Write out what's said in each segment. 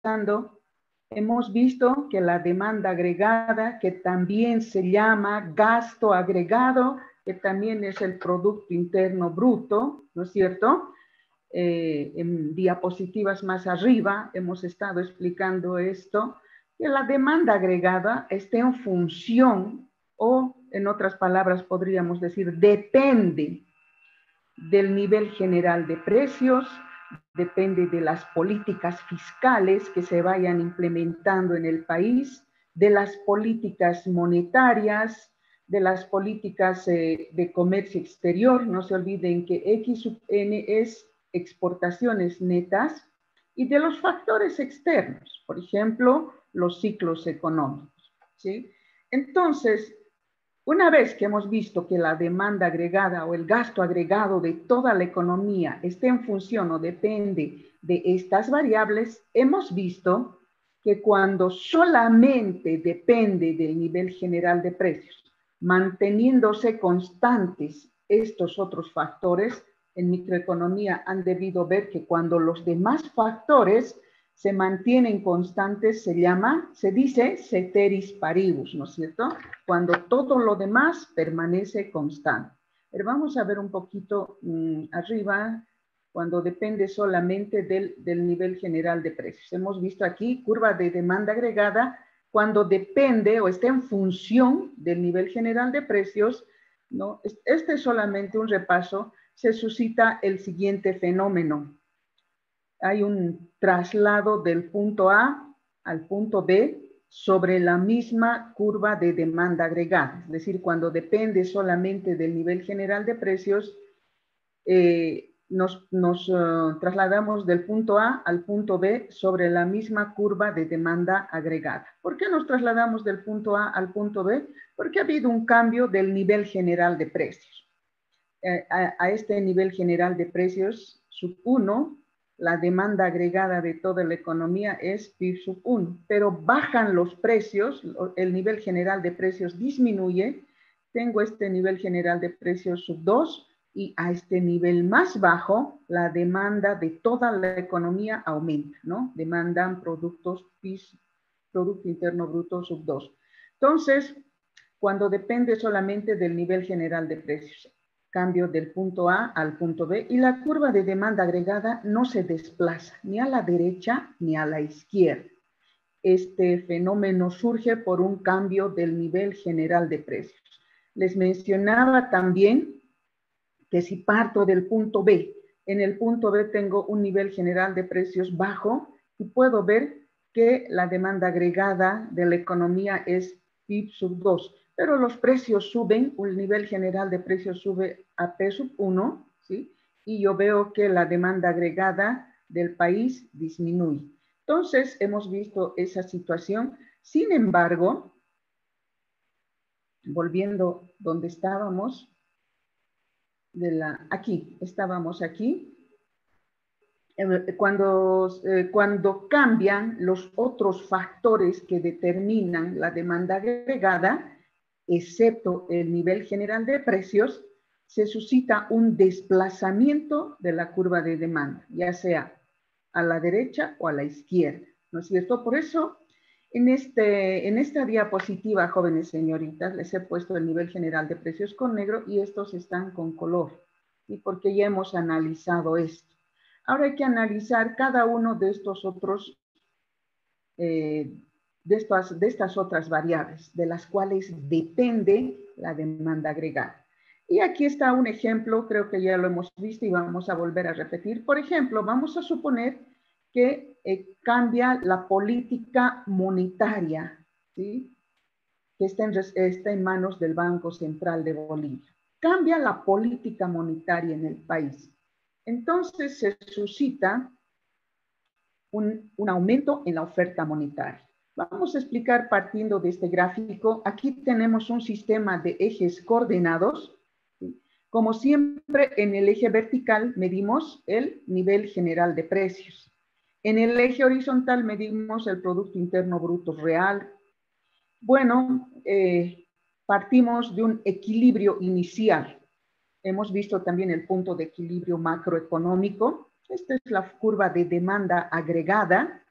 analizando, hemos visto que la demanda agregada, que también se llama gasto agregado, que también es el Producto Interno Bruto, ¿no es cierto? En diapositivas más arriba hemos estado explicando esto, que la demanda agregada está en función, o en otras palabras podríamos decir, depende del nivel general de precios, depende de las políticas fiscales que se vayan implementando en el país, de las políticas monetarias, de las políticas de comercio exterior. No se olviden que X sub N es exportaciones netas, y de los factores externos, por ejemplo, los ciclos económicos, ¿sí? Entonces, una vez que hemos visto que la demanda agregada o el gasto agregado de toda la economía está en función o depende de estas variables, hemos visto que cuando solamente depende del nivel general de precios, manteniéndose constantes estos otros factores, en microeconomía han debido ver que cuando los demás factores se mantienen constantes, se dice ceteris paribus, ¿no es cierto? Cuando todo lo demás permanece constante. Pero vamos a ver un poquito arriba, cuando depende solamente del nivel general de precios. Hemos visto aquí curva de demanda agregada, cuando depende o está en función del nivel general de precios, ¿no? Este es solamente un repaso. Se suscita el siguiente fenómeno. Hay un traslado del punto A al punto B sobre la misma curva de demanda agregada. Es decir, cuando depende solamente del nivel general de precios, nos trasladamos del punto A al punto B sobre la misma curva de demanda agregada. ¿Por qué nos trasladamos del punto A al punto B? Porque ha habido un cambio del nivel general de precios. A este nivel general de precios, sub 1, la demanda agregada de toda la economía es PIB sub 1, pero bajan los precios, el nivel general de precios disminuye, tengo este nivel general de precios sub 2, y a este nivel más bajo, la demanda de toda la economía aumenta, ¿no? Demandan productos PIB, Producto Interno Bruto sub 2. Entonces, cuando depende solamente del nivel general de precios, cambio del punto A al punto B, y la curva de demanda agregada no se desplaza ni a la derecha ni a la izquierda. Este fenómeno surge por un cambio del nivel general de precios. Les mencionaba también que si parto del punto B, en el punto B tengo un nivel general de precios bajo y puedo ver que la demanda agregada de la economía es PIB sub 2, pero los precios suben, el nivel general de precios sube a P sub 1, ¿sí? Y yo veo que la demanda agregada del país disminuye. Entonces, hemos visto esa situación. Sin embargo, volviendo donde estábamos, estábamos aquí, cuando cambian los otros factores que determinan la demanda agregada, excepto el nivel general de precios, se suscita un desplazamiento de la curva de demanda, ya sea a la derecha o a la izquierda, ¿no es cierto? Por eso, en esta diapositiva, jóvenes señoritas, les he puesto el nivel general de precios con negro y estos están con color, y porque ya hemos analizado esto. Ahora hay que analizar cada uno de estos otros, de estas otras variables, de las cuales depende la demanda agregada. Y aquí está un ejemplo, creo que ya lo hemos visto y vamos a volver a repetir. Por ejemplo, vamos a suponer que cambia la política monetaria, ¿sí? Que está en manos del Banco Central de Bolivia. Cambia la política monetaria en el país. Entonces se suscita un aumento en la oferta monetaria. Vamos a explicar partiendo de este gráfico. Aquí tenemos un sistema de ejes coordenados. Como siempre, en el eje vertical medimos el nivel general de precios. En el eje horizontal medimos el Producto Interno Bruto real. Bueno, partimos de un equilibrio inicial. Hemos visto también el punto de equilibrio macroeconómico. Esta es la curva de demanda agregada.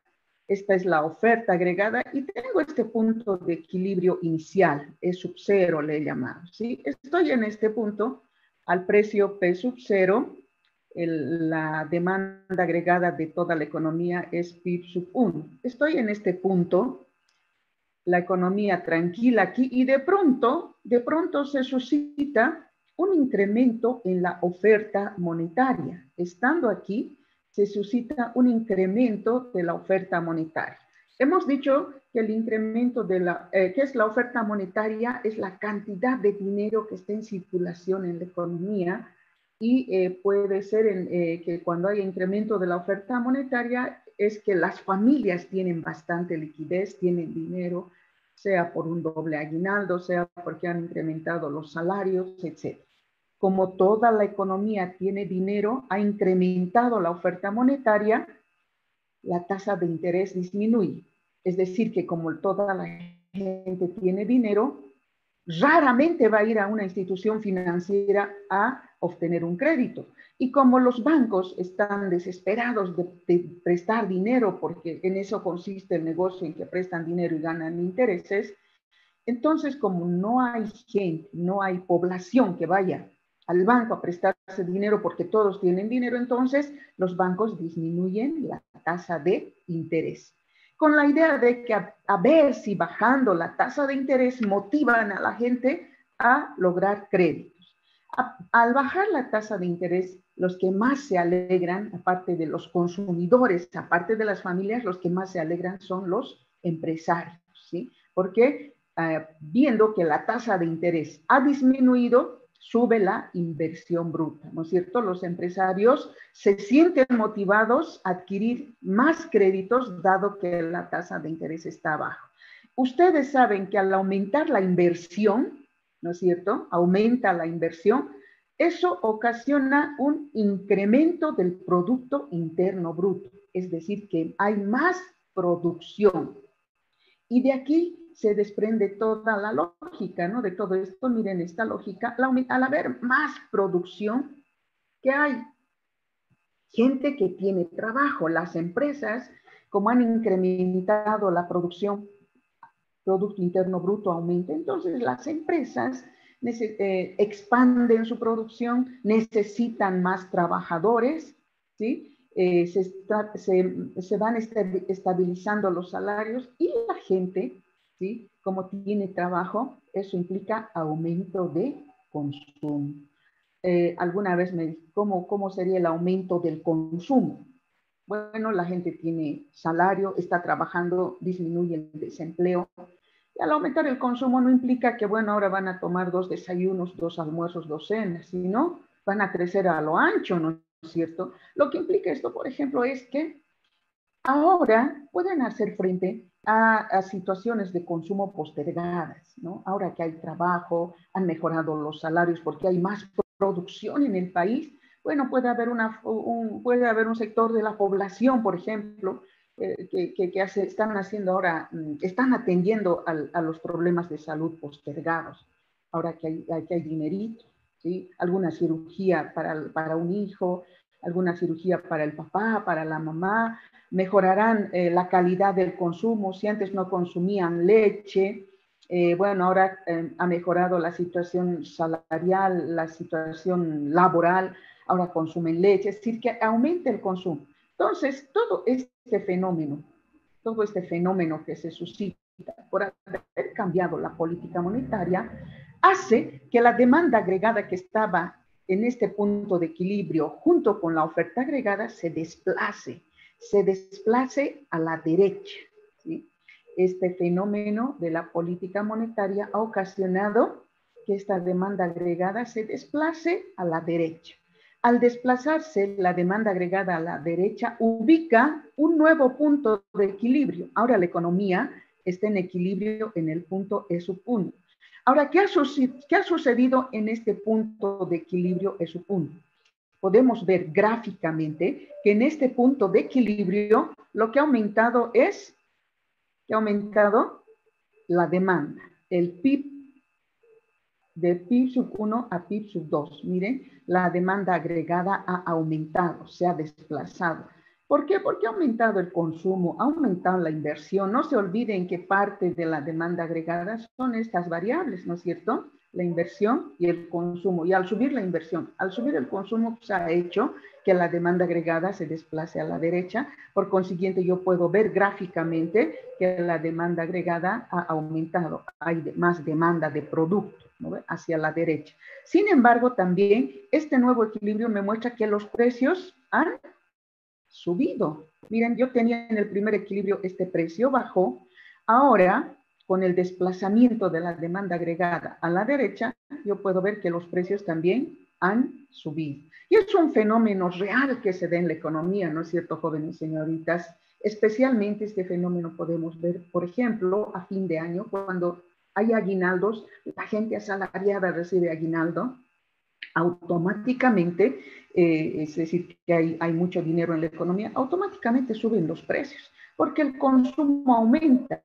Esta es la oferta agregada y tengo este punto de equilibrio inicial, E sub 0 le he llamado, ¿sí? Estoy en este punto, al precio P sub 0, la demanda agregada de toda la economía es PIB sub 1. Estoy en este punto, la economía tranquila aquí, y de pronto se suscita un incremento en la oferta monetaria. Estando aquí, se suscita un incremento de la oferta monetaria. Hemos dicho que el incremento de ¿qué es la oferta monetaria? Es la cantidad de dinero que está en circulación en la economía, y puede ser que cuando hay incremento de la oferta monetaria es que las familias tienen bastante liquidez, tienen dinero, sea por un doble aguinaldo, sea porque han incrementado los salarios, etc. Como toda la economía tiene dinero, ha incrementado la oferta monetaria, la tasa de interés disminuye. Es decir, que como toda la gente tiene dinero, raramente va a ir a una institución financiera a obtener un crédito. Y como los bancos están desesperados de prestar dinero, porque en eso consiste el negocio, en que prestan dinero y ganan intereses, entonces como no hay gente, no hay población que vaya al banco a prestarse dinero porque todos tienen dinero, entonces los bancos disminuyen la tasa de interés, con la idea de que a ver si bajando la tasa de interés motivan a la gente a lograr créditos. Al bajar la tasa de interés, los que más se alegran, aparte de los consumidores, aparte de las familias, los que más se alegran son los empresarios, ¿sí? Porque viendo que la tasa de interés ha disminuido, sube la inversión bruta, ¿no es cierto? Los empresarios se sienten motivados a adquirir más créditos dado que la tasa de interés está baja. Ustedes saben que al aumentar la inversión, ¿no es cierto? Aumenta la inversión, eso ocasiona un incremento del Producto Interno Bruto, es decir, que hay más producción. Y de aquí se desprende toda la lógica, ¿no? De todo esto, miren esta lógica, al haber más producción, ¿qué hay? Gente que tiene trabajo, las empresas, como han incrementado la producción, Producto Interno Bruto aumenta, entonces las empresas expanden su producción, necesitan más trabajadores, ¿sí? Se van estabilizando los salarios y la gente, ¿sí? Como tiene trabajo, eso implica aumento de consumo. Alguna vez me dije, ¿cómo sería el aumento del consumo? Bueno, la gente tiene salario, está trabajando, disminuye el desempleo. Y al aumentar el consumo no implica que, bueno, ahora van a tomar 2 desayunos, 2 almuerzos, 2 cenas, sino van a crecer a lo ancho, ¿no es cierto? Lo que implica esto, por ejemplo, es que ahora pueden hacer frente a situaciones de consumo postergadas, ¿no? Ahora que hay trabajo, han mejorado los salarios porque hay más producción en el país, bueno, puede haber un sector de la población, por ejemplo, están haciendo ahora, están atendiendo a los problemas de salud postergados, ahora que hay dinerito, ¿sí? Alguna cirugía para un hijo, alguna cirugía para el papá, para la mamá, mejorarán la calidad del consumo. Si antes no consumían leche, bueno, ahora ha mejorado la situación salarial, la situación laboral, ahora consumen leche, es decir, que aumenta el consumo. Entonces, todo este fenómeno que se suscita por haber cambiado la política monetaria, hace que la demanda agregada que estaba en este punto de equilibrio junto con la oferta agregada se desplace a la derecha, ¿sí? Este fenómeno de la política monetaria ha ocasionado que esta demanda agregada se desplace a la derecha. Al desplazarse la demanda agregada a la derecha, ubica un nuevo punto de equilibrio. Ahora la economía está en equilibrio en el punto E sub 1. Ahora, ¿qué ha sucedido en este punto de equilibrio E sub 1? Podemos ver gráficamente que en este punto de equilibrio lo que ha aumentado es la demanda, el PIB, de PIB sub 1 a PIB sub 2. Miren, la demanda agregada ha aumentado, se ha desplazado. ¿Por qué? Porque ha aumentado el consumo, ha aumentado la inversión. No se olviden que parte de la demanda agregada son estas variables, ¿no es cierto? La inversión y el consumo. Y al subir la inversión, al subir el consumo, pues ha hecho que la demanda agregada se desplace a la derecha. Por consiguiente, yo puedo ver gráficamente que la demanda agregada ha aumentado. Hay más demanda de producto, ¿no? Hacia la derecha. Sin embargo, también este nuevo equilibrio me muestra que los precios han subido. Miren, yo tenía en el primer equilibrio este precio bajó. Ahora, con el desplazamiento de la demanda agregada a la derecha, yo puedo ver que los precios también han subido. Y es un fenómeno real que se da en la economía, ¿no es cierto, jóvenes y señoritas? Especialmente este fenómeno podemos ver, por ejemplo, a fin de año, cuando hay aguinaldos, la gente asalariada recibe aguinaldo, automáticamente, es decir, que hay mucho dinero en la economía, automáticamente suben los precios, porque el consumo aumenta.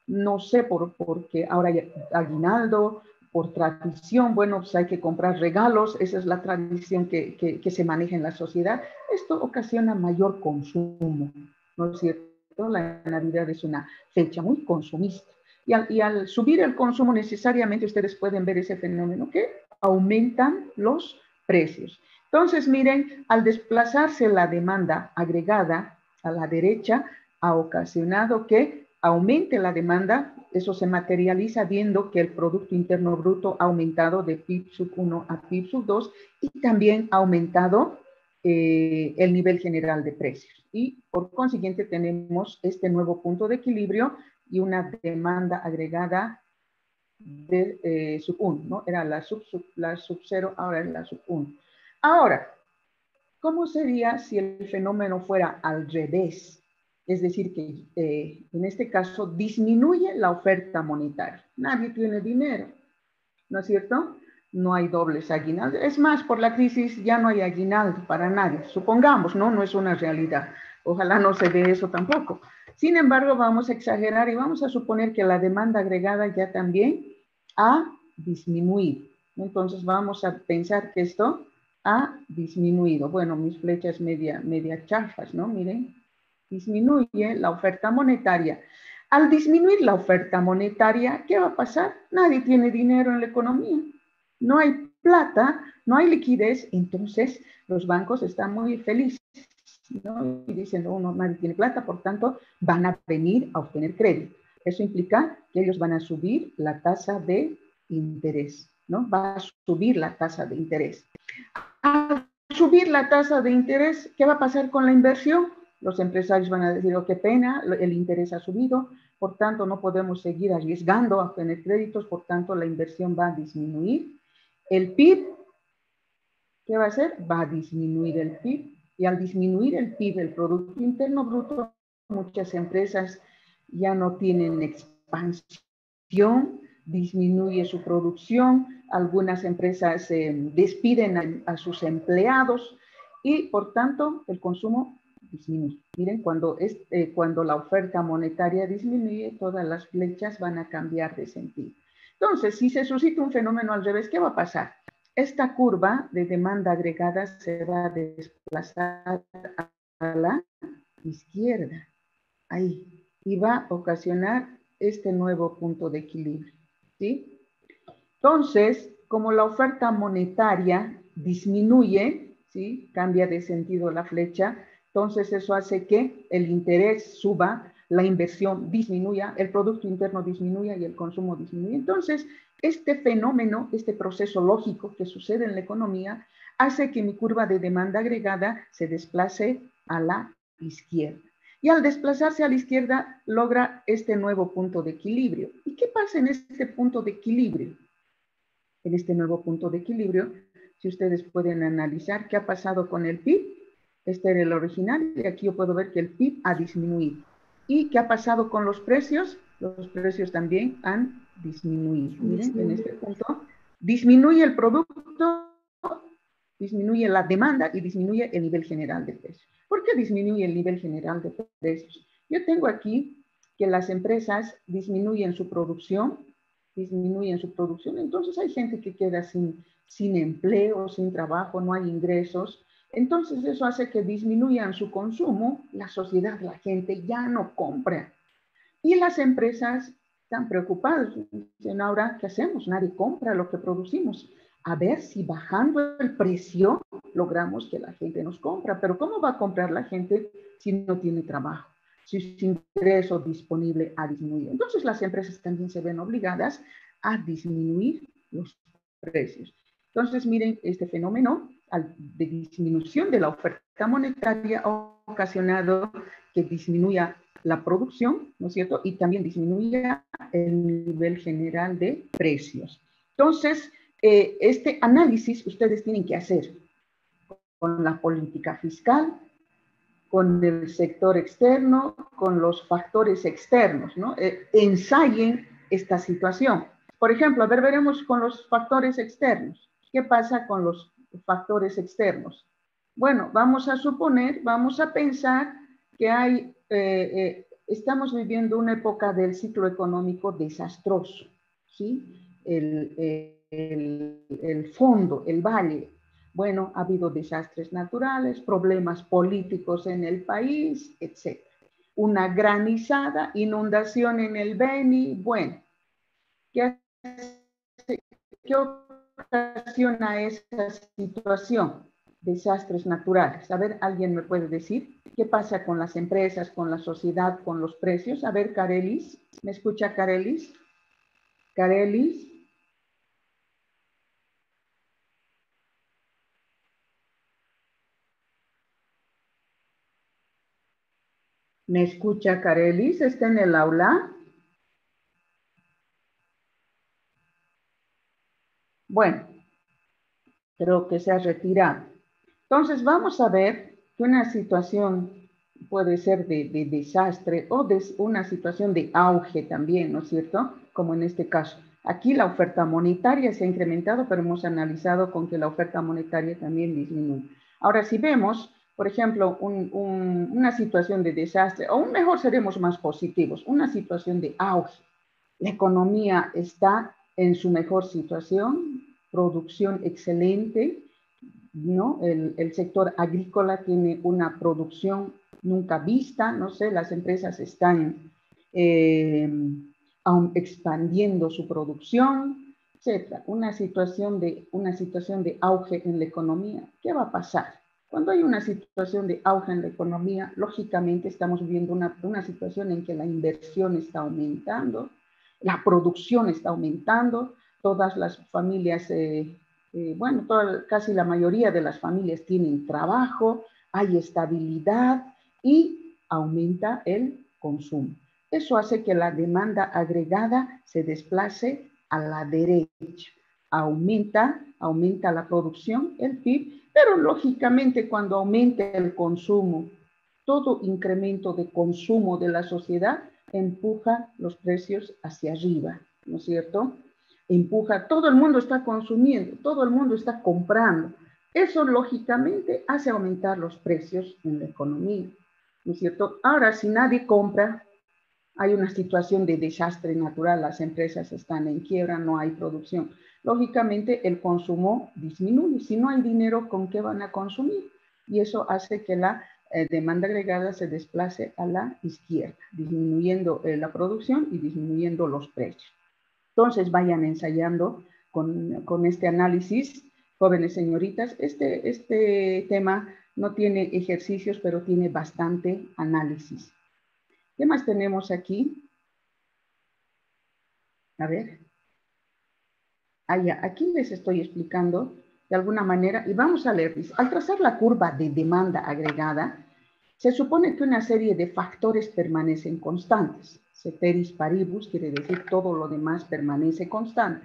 No sé porque ahora hay aguinaldo, por tradición, bueno, pues hay que comprar regalos, esa es la tradición que se maneja en la sociedad. Esto ocasiona mayor consumo, ¿no es cierto? La Navidad es una fecha muy consumista. Y al subir el consumo, necesariamente ustedes pueden ver ese fenómeno que aumentan los precios. Entonces, miren, al desplazarse la demanda agregada a la derecha, ha ocasionado que aumente la demanda. Eso se materializa viendo que el Producto Interno Bruto ha aumentado de PIB sub 1 a PIB sub 2 y también ha aumentado el nivel general de precios. Y por consiguiente tenemos este nuevo punto de equilibrio y una demanda agregada de sub 1, ¿no? Era la sub 0, ahora es la sub 1. Ahora, ¿cómo sería si el fenómeno fuera al revés? Es decir, que en este caso disminuye la oferta monetaria. Nadie tiene dinero, ¿no es cierto? No hay dobles aguinaldos. Es más, por la crisis ya no hay aguinaldo para nadie. Supongamos, ¿no? No es una realidad. Ojalá no se dé eso tampoco. Sin embargo, vamos a exagerar y vamos a suponer que la demanda agregada ya también ha disminuido. Entonces vamos a pensar que esto ha disminuido. Bueno, mis flechas media chafas, ¿no? Miren, disminuye la oferta monetaria. Al disminuir la oferta monetaria, ¿qué va a pasar? Nadie tiene dinero en la economía. No hay plata, no hay liquidez, entonces los bancos están muy felices, ¿no? Y dicen, no, nadie tiene plata, por tanto, van a venir a obtener crédito. Eso implica que ellos van a subir la tasa de interés, ¿no? Va a subir la tasa de interés. Al subir la tasa de interés, ¿qué va a pasar con la inversión? Los empresarios van a decir, oh, qué pena, el interés ha subido, por tanto no podemos seguir arriesgando a obtener créditos, por tanto la inversión va a disminuir. El PIB, ¿qué va a hacer? Va a disminuir el PIB. Y al disminuir el PIB, el Producto Interno Bruto, muchas empresas ya no tienen expansión, disminuye su producción, algunas empresas despiden a sus empleados y por tanto el consumo disminuye. Miren, cuando la oferta monetaria disminuye, todas las flechas van a cambiar de sentido. Entonces, si se suscita un fenómeno al revés, ¿qué va a pasar? Esta curva de demanda agregada se va a desplazar a la izquierda, ahí, y va a ocasionar este nuevo punto de equilibrio, ¿sí? Entonces, como la oferta monetaria disminuye, ¿sí? Cambia de sentido la flecha, entonces eso hace que el interés suba, la inversión disminuya, el Producto Interno disminuya y el consumo disminuye. Entonces, este fenómeno, este proceso lógico que sucede en la economía, hace que mi curva de demanda agregada se desplace a la izquierda. Y al desplazarse a la izquierda, logra este nuevo punto de equilibrio. ¿Y qué pasa en este punto de equilibrio? En este nuevo punto de equilibrio, si ustedes pueden analizar qué ha pasado con el PIB, este era el original, y aquí yo puedo ver que el PIB ha disminuido. ¿Y qué ha pasado con los precios? Los precios también han disminuido. Miren, en este punto, disminuye el producto, disminuye la demanda y disminuye el nivel general de precios. ¿Por qué disminuye el nivel general de precios? Yo tengo aquí que las empresas disminuyen su producción, entonces hay gente que queda sin empleo, sin trabajo, no hay ingresos. Entonces eso hace que disminuyan su consumo, la sociedad, la gente ya no compra. Y las empresas están preocupadas, dicen ahora, ¿qué hacemos? Nadie compra lo que producimos. A ver si bajando el precio logramos que la gente nos compra. Pero ¿cómo va a comprar la gente si no tiene trabajo? Si su ingreso disponible ha disminuido. Entonces las empresas también se ven obligadas a disminuir los precios. Entonces miren este fenómeno de disminución de la oferta monetaria ha ocasionado que disminuya la producción, ¿no es cierto? Y también disminuya el nivel general de precios. Entonces, este análisis ustedes tienen que hacer con la política fiscal, con el sector externo, con los factores externos, ¿no? Ensayen esta situación. Por ejemplo, a ver, veremos con los factores externos. ¿Qué pasa con los factores externos? Bueno, vamos a suponer, vamos a pensar que estamos viviendo una época del ciclo económico desastroso, ¿sí? El fondo, el valle. Bueno, ha habido desastres naturales, problemas políticos en el país, etc. Una granizada, inundación en el Beni. Bueno, ¿qué ocasiona esa situación? Desastres naturales. A ver, ¿alguien me puede decir qué pasa con las empresas, con la sociedad, con los precios? A ver, Carelis, ¿me escucha Carelis? Carelis. ¿Me escucha Carelis? ¿Está en el aula? Bueno, creo que se ha retirado. Entonces vamos a ver que una situación puede ser de desastre o de una situación de auge también, ¿no es cierto? Como en este caso. Aquí la oferta monetaria se ha incrementado, pero hemos analizado con que la oferta monetaria también disminuye. Ahora, si vemos, por ejemplo, una situación de desastre, o mejor seremos más positivos, una situación de auge, la economía está en su mejor situación, producción excelente, ¿no? El sector agrícola tiene una producción nunca vista, no sé, las empresas están aún expandiendo su producción, etcétera. Una situación de auge en la economía. ¿Qué va a pasar? Cuando hay una situación de auge en la economía, lógicamente estamos viviendo una situación en que la inversión está aumentando, la producción está aumentando, todas las familias bueno, casi la mayoría de las familias tienen trabajo, hay estabilidad y aumenta el consumo. Eso hace que la demanda agregada se desplace a la derecha. Aumenta la producción, el PIB, pero lógicamente cuando aumenta el consumo, todo incremento de consumo de la sociedad empuja los precios hacia arriba, ¿no es cierto? Empuja, todo el mundo está consumiendo, todo el mundo está comprando. Eso lógicamente hace aumentar los precios en la economía, ¿no es cierto? Ahora, si nadie compra, hay una situación de desastre natural, las empresas están en quiebra, no hay producción. Lógicamente el consumo disminuye. Si no hay dinero, ¿con qué van a consumir? Y eso hace que la demanda agregada se desplace a la izquierda, disminuyendo la producción y disminuyendo los precios. Entonces vayan ensayando con este análisis, jóvenes señoritas. Este tema no tiene ejercicios, pero tiene bastante análisis. ¿Qué más tenemos aquí? A ver. Aquí les estoy explicando de alguna manera, y vamos a leer. Al trazar la curva de demanda agregada, se supone que una serie de factores permanecen constantes. Ceteris paribus quiere decir todo lo demás permanece constante.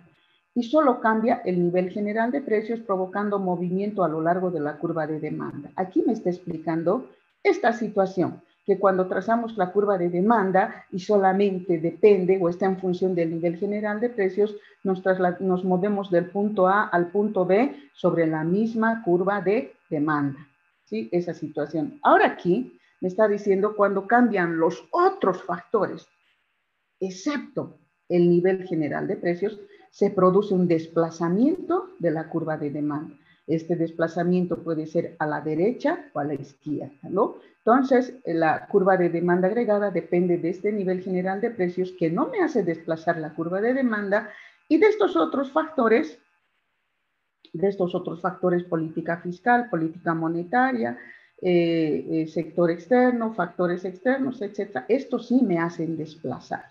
Y solo cambia el nivel general de precios provocando movimiento a lo largo de la curva de demanda. Aquí me está explicando esta situación, que cuando trazamos la curva de demanda y solamente depende o está en función del nivel general de precios, nos movemos del punto A al punto B sobre la misma curva de demanda. ¿Sí? Esa situación. Ahora aquí me está diciendo cuando cambian los otros factores, excepto el nivel general de precios, se produce un desplazamiento de la curva de demanda. Este desplazamiento puede ser a la derecha o a la izquierda, ¿no? Entonces, la curva de demanda agregada depende de este nivel general de precios que no me hace desplazar la curva de demanda y de estos otros factores, política fiscal, política monetaria, sector externo, factores externos, etcétera. Estos sí me hacen desplazar.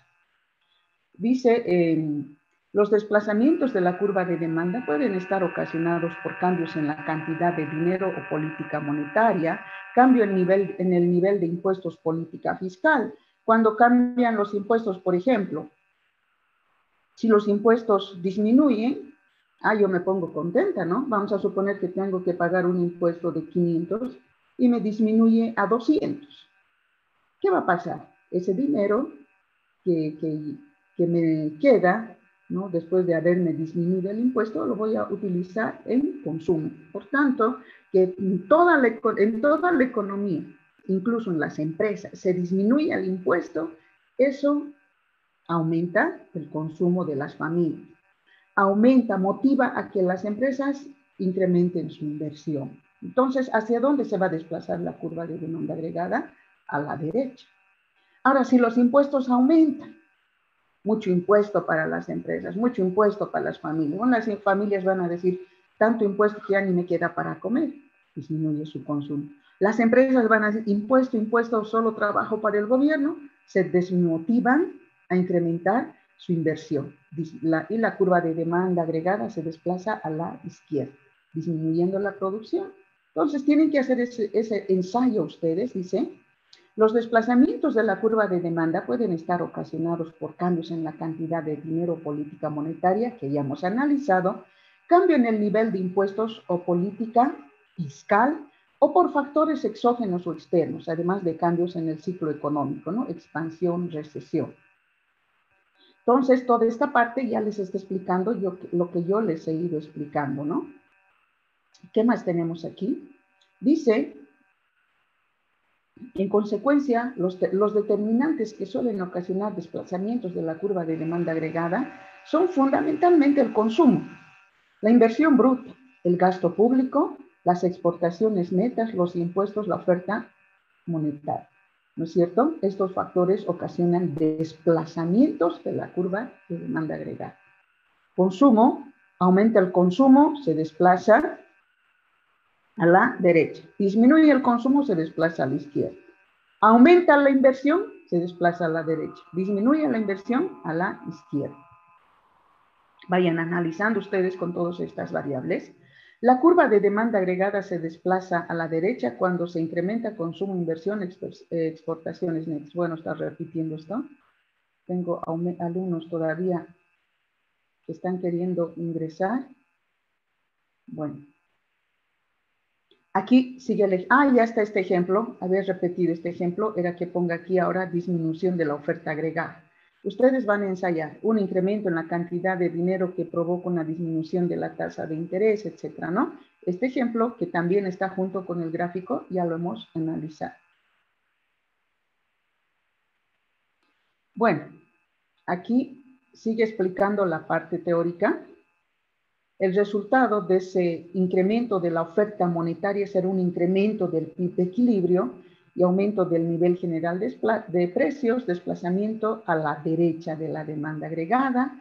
Dice, los desplazamientos de la curva de demanda pueden estar ocasionados por cambios en la cantidad de dinero o política monetaria, cambio en el nivel de impuestos política fiscal. Cuando cambian los impuestos, por ejemplo, si los impuestos disminuyen, yo me pongo contenta, ¿no? Vamos a suponer que tengo que pagar un impuesto de 500 y me disminuye a 200. ¿Qué va a pasar? Ese dinero que me queda, ¿no? Después de haberme disminuido el impuesto, lo voy a utilizar en consumo. Por tanto, que en toda la economía, incluso en las empresas, se disminuye el impuesto, eso aumenta el consumo de las familias. Motiva a que las empresas incrementen su inversión. Entonces, ¿hacia dónde se va a desplazar la curva de demanda agregada? A la derecha. Ahora, si los impuestos aumentan, mucho impuesto para las empresas, mucho impuesto para las familias. Bueno, las familias van a decir, tanto impuesto que ya ni me queda para comer, disminuye su consumo. Las empresas van a decir, impuesto, solo trabajo para el gobierno, se desmotivan a incrementar su inversión. Y la curva de demanda agregada se desplaza a la izquierda, disminuyendo la producción. Entonces, tienen que hacer ese ensayo ustedes, dice. Los desplazamientos de la curva de demanda pueden estar ocasionados por cambios en la cantidad de dinero o política monetaria que ya hemos analizado, cambio en el nivel de impuestos o política fiscal, o por factores exógenos o externos, además de cambios en el ciclo económico, ¿no? Expansión, recesión. Entonces, toda esta parte ya les está explicando lo que yo les he ido explicando, ¿no? ¿Qué más tenemos aquí? Dice, en consecuencia, los determinantes que suelen ocasionar desplazamientos de la curva de demanda agregada son fundamentalmente el consumo, la inversión bruta, el gasto público, las exportaciones netas, los impuestos, la oferta monetaria. ¿No es cierto? Estos factores ocasionan desplazamientos de la curva de demanda agregada. Consumo, aumenta el consumo, se desplaza a la derecha. Disminuye el consumo, se desplaza a la izquierda. Aumenta la inversión, se desplaza a la derecha. Disminuye la inversión, a la izquierda. Vayan analizando ustedes con todas estas variables. La curva de demanda agregada se desplaza a la derecha cuando se incrementa consumo, inversión, exportaciones netas. Bueno, está repitiendo esto. Tengo alumnos todavía que están queriendo ingresar. Bueno. Aquí sigue ya está este ejemplo. Haber repetido este ejemplo era que ponga aquí ahora disminución de la oferta agregada. Ustedes van a ensayar un incremento en la cantidad de dinero que provoca una disminución de la tasa de interés, etcétera, ¿no? Este ejemplo, que también está junto con el gráfico, ya lo hemos analizado. Bueno, aquí sigue explicando la parte teórica. El resultado de ese incremento de la oferta monetaria será un incremento del PIB de equilibrio y aumento del nivel general de precios, desplazamiento a la derecha de la demanda agregada,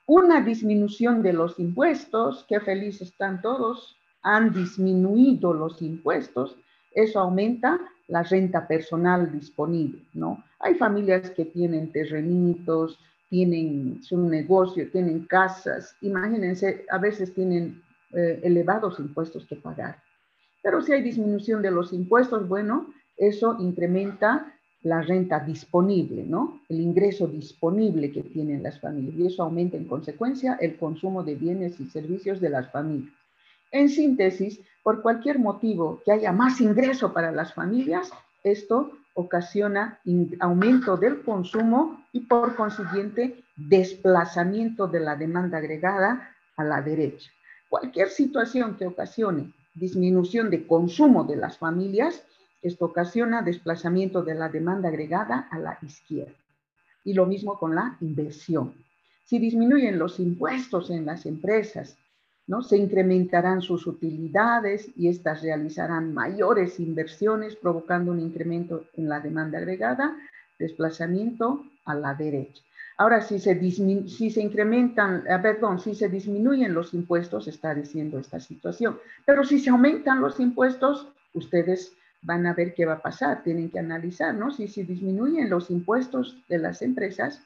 una disminución de los impuestos, qué felices están todos, han disminuido los impuestos, eso aumenta la renta personal disponible, ¿no? Hay familias que tienen terrenitos, tienen su negocio, tienen casas, imagínense, a veces tienen elevados impuestos que pagar. Pero si hay disminución de los impuestos, bueno, eso incrementa la renta disponible, ¿no? El ingreso disponible que tienen las familias y eso aumenta en consecuencia el consumo de bienes y servicios de las familias. En síntesis, por cualquier motivo que haya más ingreso para las familias, esto ocasiona aumento del consumo y por consiguiente desplazamiento de la demanda agregada a la derecha. Cualquier situación que ocasione disminución de consumo de las familias, esto ocasiona desplazamiento de la demanda agregada a la izquierda. Y lo mismo con la inversión. Si disminuyen los impuestos en las empresas, ¿no? Se incrementarán sus utilidades y estas realizarán mayores inversiones, provocando un incremento en la demanda agregada, desplazamiento a la derecha. Ahora, si se disminuyen los impuestos, está diciendo esta situación. Pero si se aumentan los impuestos, ustedes van a ver qué va a pasar. Tienen que analizar, ¿no? Si se disminuyen los impuestos de las empresas,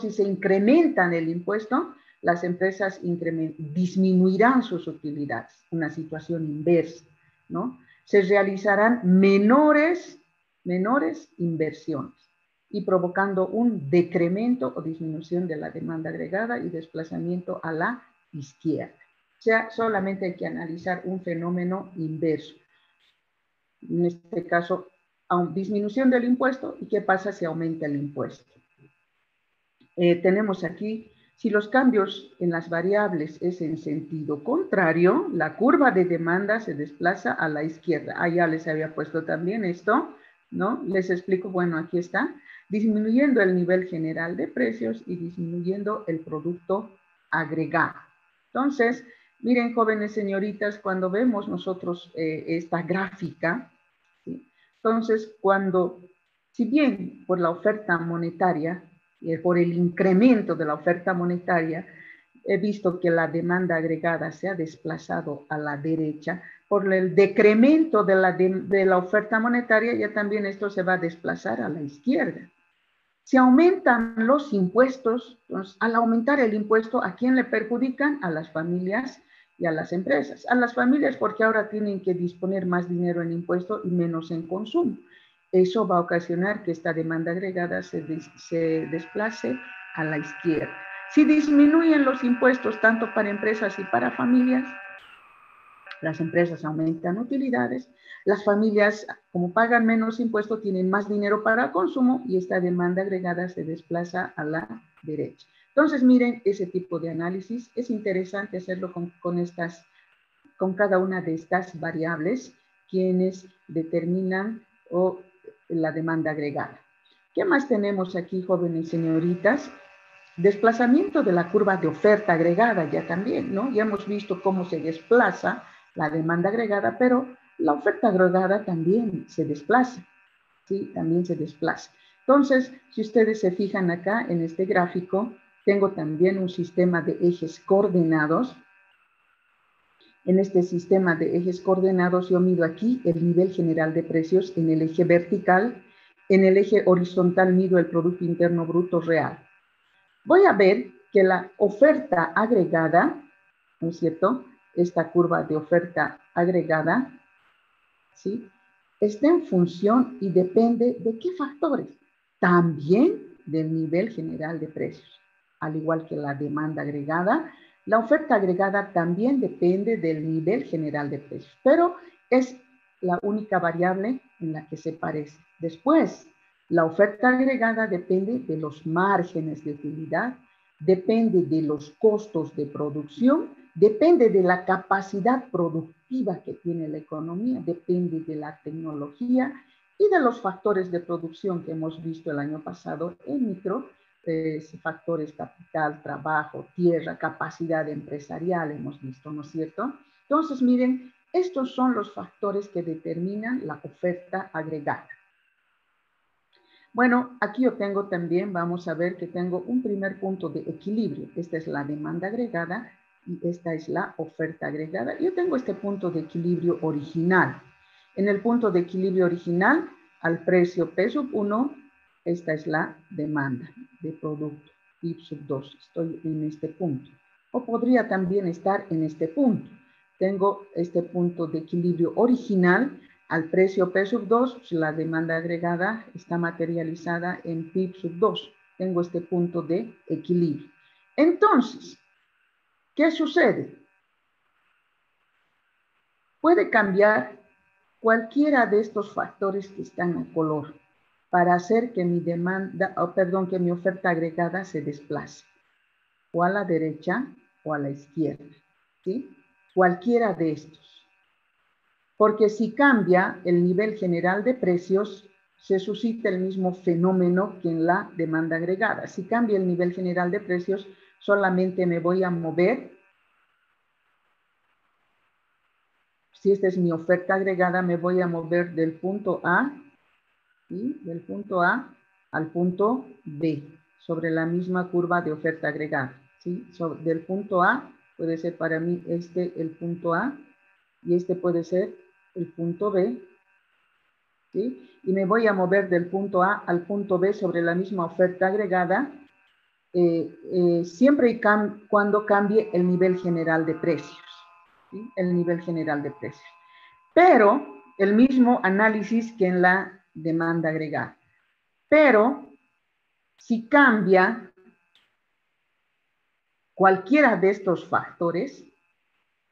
si se incrementan el impuesto, las empresas disminuirán sus utilidades, una situación inversa, ¿no? Se realizarán menores inversiones y provocando un decremento o disminución de la demanda agregada y desplazamiento a la izquierda. O sea, solamente hay que analizar un fenómeno inverso. En este caso, disminución del impuesto, ¿y qué pasa si aumenta el impuesto? Tenemos aquí, si los cambios en las variables es en sentido contrario, la curva de demanda se desplaza a la izquierda. Ah, ya les había puesto también esto, ¿no? Les explico, bueno, aquí está, disminuyendo el nivel general de precios y disminuyendo el producto agregado. Entonces, miren, jóvenes señoritas, cuando vemos nosotros esta gráfica, ¿sí? Entonces, si bien por la oferta monetaria, por el incremento de la oferta monetaria, he visto que la demanda agregada se ha desplazado a la derecha. Por el decremento de la oferta monetaria, ya también esto se va a desplazar a la izquierda. Si aumentan los impuestos, entonces, al aumentar el impuesto, ¿a quién le perjudican? A las familias y a las empresas. A las familias porque ahora tienen que disponer más dinero en impuesto y menos en consumo. Eso va a ocasionar que esta demanda agregada se desplace a la izquierda. Si disminuyen los impuestos tanto para empresas y para familias, las empresas aumentan utilidades, las familias, como pagan menos impuestos, tienen más dinero para consumo y esta demanda agregada se desplaza a la derecha. Entonces, miren, ese tipo de análisis es interesante hacerlo con cada una de estas variables, quienes determinan la demanda agregada. ¿Qué más tenemos aquí, jóvenes señoritas? Desplazamiento de la curva de oferta agregada ya también, ¿no? Ya hemos visto cómo se desplaza la demanda agregada, pero la oferta agregada también se desplaza, ¿sí? También se desplaza. Entonces, si ustedes se fijan acá en este gráfico, tengo también un sistema de ejes coordenados. En este sistema de ejes coordenados yo mido aquí el nivel general de precios en el eje vertical, en el eje horizontal mido el Producto Interno Bruto real. Voy a ver que la oferta agregada, ¿no es cierto? Esta curva de oferta agregada, ¿sí? Está en función y depende de qué factores. También del nivel general de precios. Al igual que la demanda agregada, la oferta agregada también depende del nivel general de precios, pero es la única variable en la que se parece. Después, la oferta agregada depende de los márgenes de utilidad, depende de los costos de producción, depende de la capacidad productiva que tiene la economía, depende de la tecnología y de los factores de producción que hemos visto el año pasado en micro, factores capital, trabajo, tierra, capacidad empresarial, hemos visto, ¿no es cierto? Entonces, miren, estos son los factores que determinan la oferta agregada. Bueno, aquí yo tengo también, vamos a ver que tengo un primer punto de equilibrio. Esta es la demanda agregada y esta es la oferta agregada. Yo tengo este punto de equilibrio original. En el punto de equilibrio original, al precio P sub 1, esta es la demanda de producto, I sub 2. Estoy en este punto. O podría también estar en este punto. Tengo este punto de equilibrio original. Al precio P sub 2, la demanda agregada está materializada en PIB sub 2. Tengo este punto de equilibrio. Entonces, ¿qué sucede? Puede cambiar cualquiera de estos factores que están a color para hacer que mi que mi oferta agregada se desplace o a la derecha o a la izquierda, ¿sí? Cualquiera de estos. Porque si cambia el nivel general de precios, se suscita el mismo fenómeno que en la demanda agregada. Si cambia el nivel general de precios, solamente me voy a mover si esta es mi oferta agregada, me voy a mover del punto A, ¿sí? Del punto A al punto B, sobre la misma curva de oferta agregada, ¿sí? Del punto A puede ser para mí el punto A, y este puede ser el punto B, ¿sí? Y me voy a mover del punto A al punto B sobre la misma oferta agregada, siempre y cuando cambie el nivel general de precios, ¿sí? El nivel general de precios. Pero el mismo análisis que en la demanda agregada. Pero si cambia cualquiera de estos factores,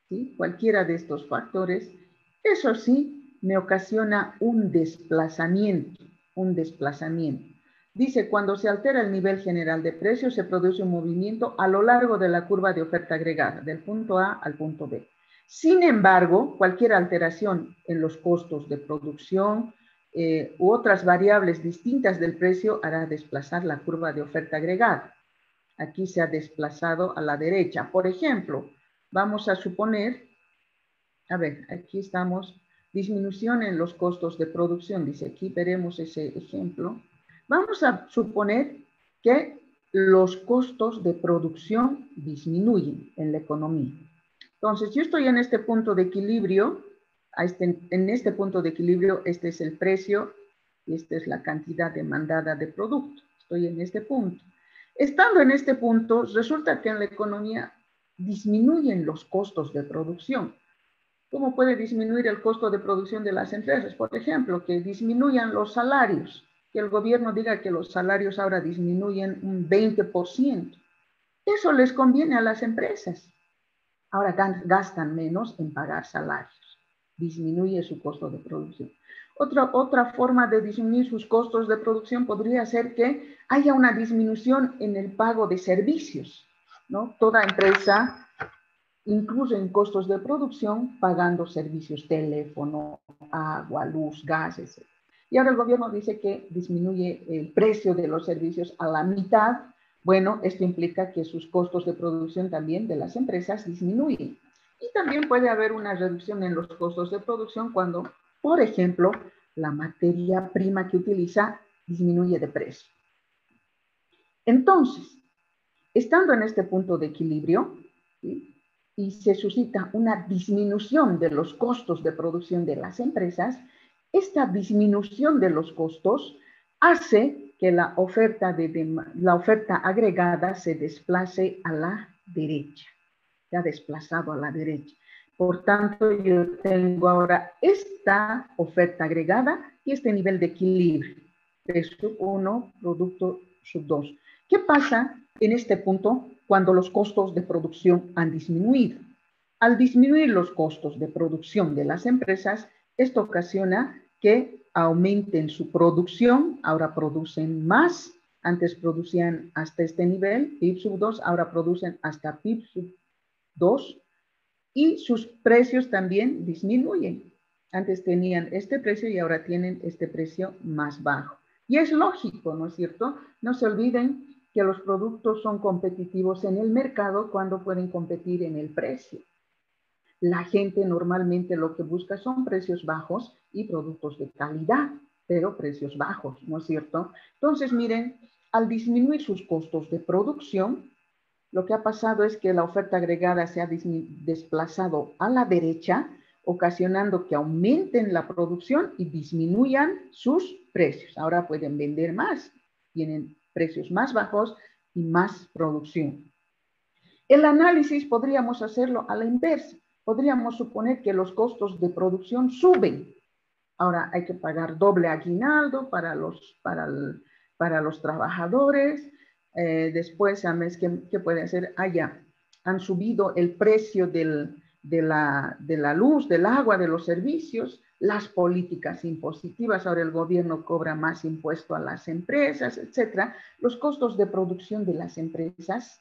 ¿sí? Cualquiera de estos factores, eso sí me ocasiona un desplazamiento, un desplazamiento. Dice, cuando se altera el nivel general de precios, se produce un movimiento a lo largo de la curva de oferta agregada, del punto A al punto B. Sin embargo, cualquier alteración en los costos de producción u otras variables distintas del precio hará desplazar la curva de oferta agregada. Aquí se ha desplazado a la derecha. Por ejemplo, vamos a suponer, a ver, aquí estamos, disminución en los costos de producción. Dice, aquí veremos ese ejemplo. Vamos a suponer que los costos de producción disminuyen en la economía. Entonces, yo estoy en este punto de equilibrio, en este punto de equilibrio, este es el precio y esta es la cantidad demandada de producto. Estoy en este punto. Estando en este punto, resulta que en la economía disminuyen los costos de producción. ¿Cómo puede disminuir el costo de producción de las empresas? Por ejemplo, que disminuyan los salarios, que el gobierno diga que los salarios ahora disminuyen un 20%. Eso les conviene a las empresas. Ahora gastan menos en pagar salarios. Disminuye su costo de producción. Otra forma de disminuir sus costos de producción podría ser que haya una disminución en el pago de servicios, ¿no? Toda empresa incluso en costos de producción, pagando servicios, teléfono, agua, luz, gas, etc. Y ahora el gobierno dice que disminuye el precio de los servicios a la mitad. Bueno, esto implica que sus costos de producción también de las empresas disminuyen. Y también puede haber una reducción en los costos de producción cuando, por ejemplo, la materia prima que utiliza disminuye de precio. Entonces, estando en este punto de equilibrio, ¿sí?, y se suscita una disminución de los costos de producción de las empresas, esta disminución de los costos hace que la oferta agregada se desplace a la derecha. Se ha desplazado a la derecha. Por tanto, yo tengo ahora esta oferta agregada y este nivel de equilibrio. P sub 1, producto sub 2. ¿Qué pasa en este punto cuando los costos de producción han disminuido? Al disminuir los costos de producción de las empresas, esto ocasiona que aumenten su producción, ahora producen más, antes producían hasta este nivel, PIB sub 2, ahora producen hasta PIB sub 2, y sus precios también disminuyen. Antes tenían este precio y ahora tienen este precio más bajo. Y es lógico, ¿no es cierto? No se olviden que los productos son competitivos en el mercado cuando pueden competir en el precio. La gente normalmente lo que busca son precios bajos y productos de calidad, pero precios bajos, ¿no es cierto? Entonces, miren, al disminuir sus costos de producción, lo que ha pasado es que la oferta agregada se ha desplazado a la derecha, ocasionando que aumenten la producción y disminuyan sus precios. Ahora pueden vender más, tienen precios más bajos y más producción. El análisis podríamos hacerlo a la inversa. Podríamos suponer que los costos de producción suben. Ahora hay que pagar doble aguinaldo para los trabajadores. Después, a mes, ¿qué puede hacer? Ya han subido el precio de la luz, del agua, de los servicios, las políticas impositivas. Ahora el gobierno cobra más impuesto a las empresas, etc. Los costos de producción de las empresas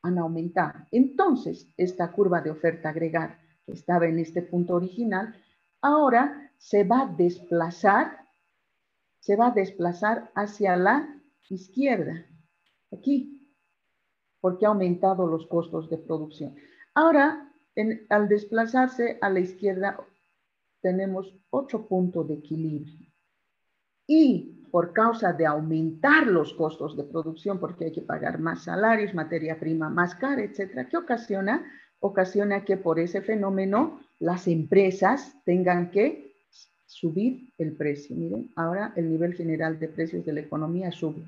han aumentado. Entonces, esta curva de oferta agregada que estaba en este punto original, ahora se va a desplazar hacia la izquierda, aquí, porque ha aumentado los costos de producción. Ahora, al desplazarse a la izquierda, tenemos otro punto de equilibrio. Y por causa de aumentar los costos de producción, porque hay que pagar más salarios, materia prima más cara, etcétera, ¿qué ocasiona? Ocasiona que por ese fenómeno las empresas tengan que subir el precio. Miren, ahora el nivel general de precios de la economía sube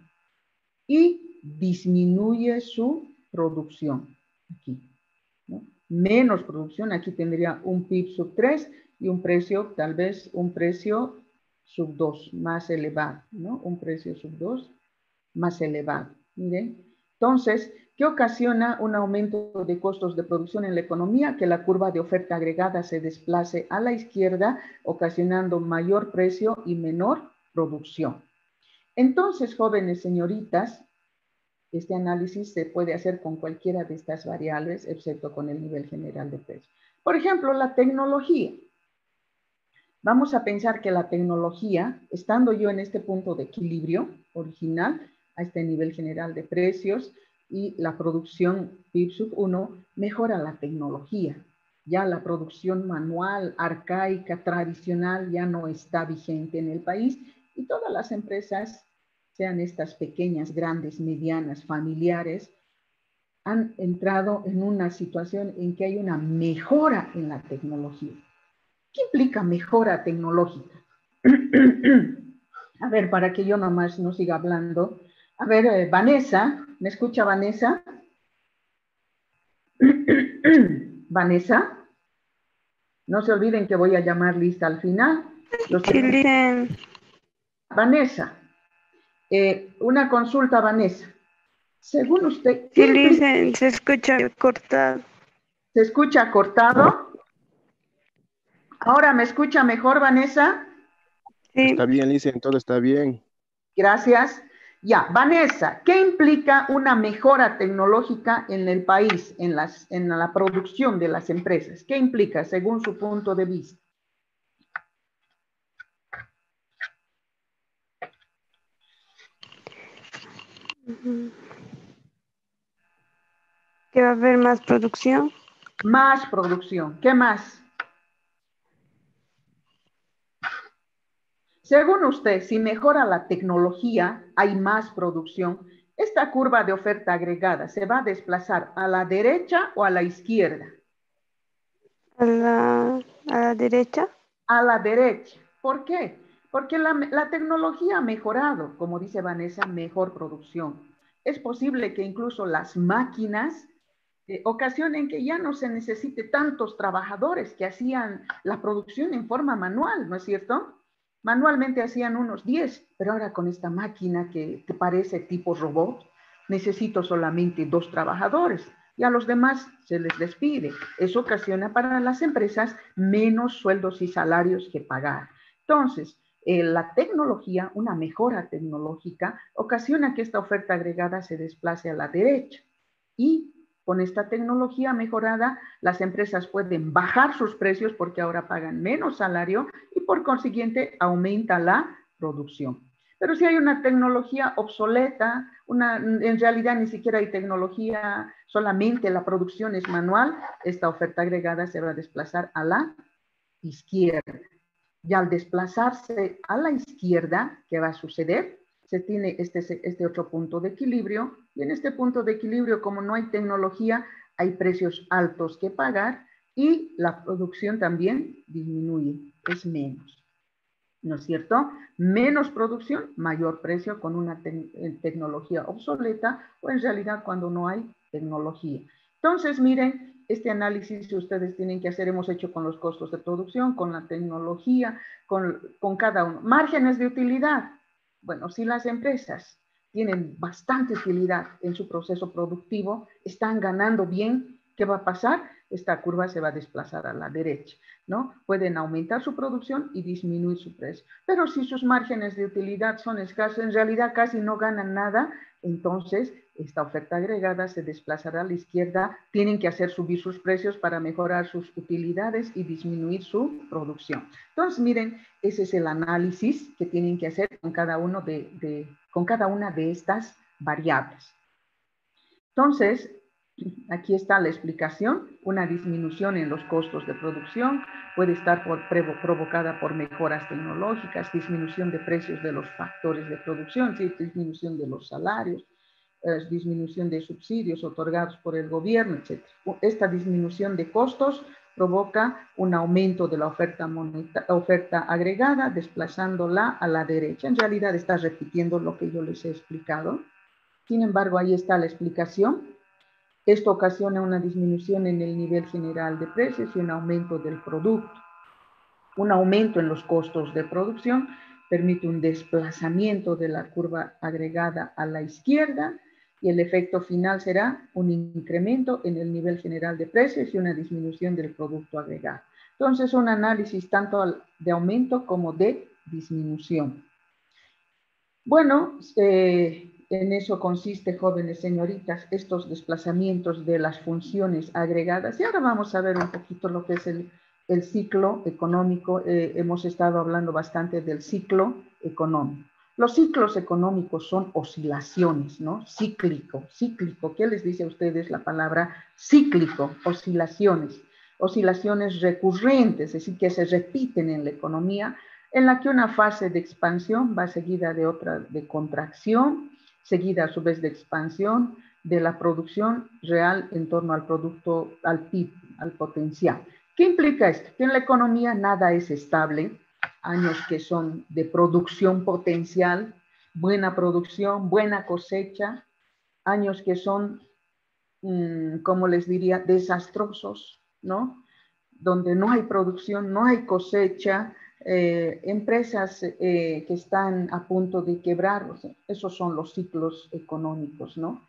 y disminuye su producción. Aquí, ¿no? Menos producción, aquí tendría un PIB sub 3 y un precio, tal vez un precio sub 2 más elevado, ¿no? Un precio sub 2 más elevado. Miren, entonces, ¿qué ocasiona un aumento de costos de producción en la economía? Que la curva de oferta agregada se desplace a la izquierda, ocasionando mayor precio y menor producción. Entonces, jóvenes señoritas, este análisis se puede hacer con cualquiera de estas variables, excepto con el nivel general de precios. Por ejemplo, la tecnología. Vamos a pensar que la tecnología, estando yo en este punto de equilibrio original, a este nivel general de precios y la producción PIB sub 1, mejora la tecnología. Ya la producción manual, arcaica, tradicional, ya no está vigente en el país y todas las empresas, sean estas pequeñas, grandes, medianas, familiares, han entrado en una situación en que hay una mejora en la tecnología. ¿Qué implica mejora tecnológica? A ver, para que yo nomás no siga hablando. A ver, Vanessa, ¿me escucha Vanessa? Vanessa, no se olviden que voy a llamar lista al final. Sí, Vanessa, una consulta, Vanessa. Según usted, sí, Licen, se escucha cortado. ¿Se escucha cortado? ¿Ahora me escucha mejor, Vanessa? Sí. Está bien, Licen, todo está bien. Gracias. Ya, Vanessa, ¿qué implica una mejora tecnológica en el país, en la producción de las empresas? ¿Qué implica según su punto de vista? ¿Que va a haber más producción? Más producción. ¿Qué más? Según usted, si mejora la tecnología, hay más producción. ¿Esta curva de oferta agregada se va a desplazar a la derecha o a la izquierda? A la derecha. A la derecha. ¿Por qué? Porque la tecnología ha mejorado, como dice Vanessa, mejor producción. Es posible que incluso las máquinas ocasionen que ya no se necesite tantos trabajadores que hacían la producción en forma manual, ¿no es cierto? Manualmente hacían unos 10, pero ahora con esta máquina que parece tipo robot, necesito solamente 2 trabajadores y a los demás se les despide. Eso ocasiona para las empresas menos sueldos y salarios que pagar. Entonces, la tecnología, una mejora tecnológica, ocasiona que esta oferta agregada se desplace a la derecha y con esta tecnología mejorada, las empresas pueden bajar sus precios porque ahora pagan menos salario y por consiguiente aumenta la producción. Pero si hay una tecnología obsoleta, en realidad ni siquiera hay tecnología, solamente la producción es manual, esta oferta agregada se va a desplazar a la izquierda. Y al desplazarse a la izquierda, ¿qué va a suceder? Se tiene este otro punto de equilibrio, y en este punto de equilibrio, como no hay tecnología, hay precios altos que pagar y la producción también disminuye, es menos. ¿No es cierto? Menos producción, mayor precio con una tecnología obsoleta o en realidad cuando no hay tecnología. Entonces, miren, este análisis que ustedes tienen que hacer, hemos hecho con los costos de producción, con la tecnología, con cada uno. Márgenes de utilidad. Bueno, si las empresas tienen bastante utilidad en su proceso productivo, están ganando bien, ¿qué va a pasar? Esta curva se va a desplazar a la derecha, ¿no? Pueden aumentar su producción y disminuir su precio. Pero si sus márgenes de utilidad son escasos, en realidad casi no ganan nada, entonces esta oferta agregada se desplazará a la izquierda, tienen que hacer subir sus precios para mejorar sus utilidades y disminuir su producción. Entonces, miren, ese es el análisis que tienen que hacer con cada una de estas variables. Entonces, Aquí está la explicación. Una disminución en los costos de producción puede estar provocada por mejoras tecnológicas, disminución de precios de los factores de producción, ¿sí? Disminución de los salarios, disminución de subsidios otorgados por el gobierno, etc. Esta disminución de costos provoca un aumento de la oferta agregada, desplazándola a la derecha. En realidad está repitiendo lo que yo les he explicado. Sin embargo, ahí está la explicación. Esto ocasiona una disminución en el nivel general de precios y un aumento del producto. Un aumento en los costos de producción permite un desplazamiento de la curva agregada a la izquierda y el efecto final será un incremento en el nivel general de precios y una disminución del producto agregado. Entonces, un análisis tanto de aumento como de disminución. Bueno, en eso consiste, jóvenes señoritas, estos desplazamientos de las funciones agregadas. Y ahora vamos a ver un poquito lo que es el ciclo económico. Hemos estado hablando bastante del ciclo económico. Los ciclos económicos son oscilaciones, ¿no? Cíclico. ¿Qué les dice a ustedes la palabra cíclico? Oscilaciones. Oscilaciones recurrentes, es decir, que se repiten en la economía, en la que una fase de expansión va seguida de otra de contracción, seguida a su vez de expansión de la producción real en torno al producto, al PIB, al potencial. ¿Qué implica esto? Que en la economía nada es estable, años que son de producción potencial, buena producción, buena cosecha, años que son, como les diría, desastrosos, ¿no? Donde no hay producción, no hay cosecha, empresas que están a punto de quebrar, o sea, esos son los ciclos económicos, ¿no?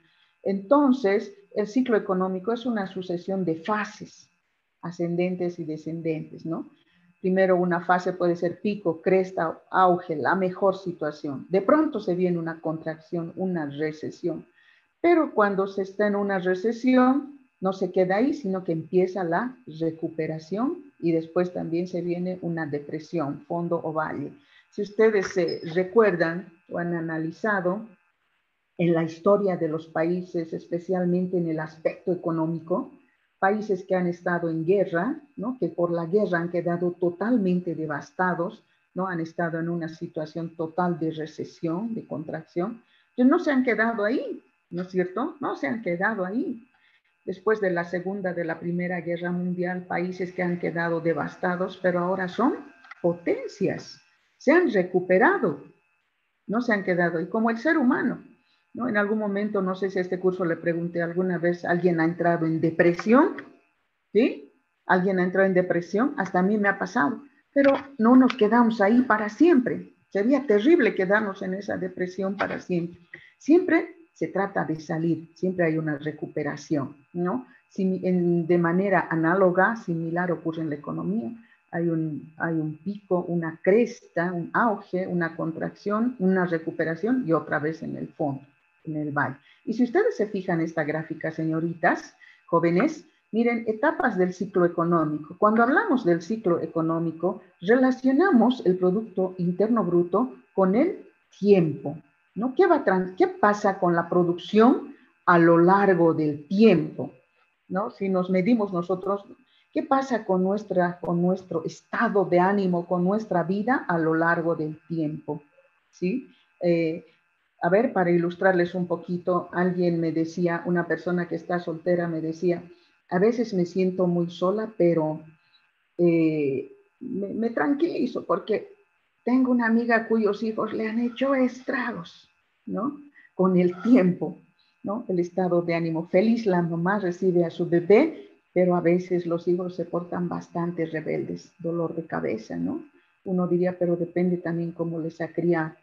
Entonces, el ciclo económico es una sucesión de fases ascendentes y descendentes, ¿no? Primero una fase puede ser pico, cresta, auge, la mejor situación. De pronto se viene una contracción, una recesión. Pero cuando se está en una recesión, no se queda ahí, sino que empieza la recuperación y después también se viene una depresión, fondo o valle. Si ustedes se recuerdan o han analizado en la historia de los países, especialmente en el aspecto económico, países que han estado en guerra, ¿no? Que por la guerra han quedado totalmente devastados, ¿no? Han estado en una situación total de recesión, de contracción, que no se han quedado ahí, ¿no es cierto? No se han quedado ahí. Después de la Segunda, de la Primera Guerra Mundial, países que han quedado devastados, pero ahora son potencias, se han recuperado, no se han quedado ahí, como el ser humano, ¿no? En algún momento, no sé si a este curso le pregunté alguna vez, ¿alguien ha entrado en depresión? ¿Sí? ¿Alguien ha entrado en depresión? Hasta a mí me ha pasado, pero no nos quedamos ahí para siempre. Sería terrible quedarnos en esa depresión para siempre. Siempre se trata de salir, siempre hay una recuperación, ¿no? De manera análoga, similar ocurre en la economía. Hay un pico, una cresta, un auge, una contracción, una recuperación y otra vez en el fondo, en el valle. Y si ustedes se fijan en esta gráfica, señoritas, jóvenes, miren, etapas del ciclo económico. Cuando hablamos del ciclo económico, relacionamos el Producto Interno Bruto con el tiempo, ¿no? ¿Qué pasa con la producción a lo largo del tiempo? ¿No? Si nos medimos nosotros, ¿qué pasa con nuestro estado de ánimo, con nuestra vida a lo largo del tiempo? ¿Sí? A ver, para ilustrarles un poquito, alguien me decía, una persona que está soltera me decía, a veces me siento muy sola, pero me tranquilizo porque tengo una amiga cuyos hijos le han hecho estragos, ¿no? Con el tiempo, ¿no? El estado de ánimo. Feliz la mamá recibe a su bebé, pero a veces los hijos se portan bastante rebeldes, dolor de cabeza, ¿no? Uno diría, pero depende también cómo les ha criado,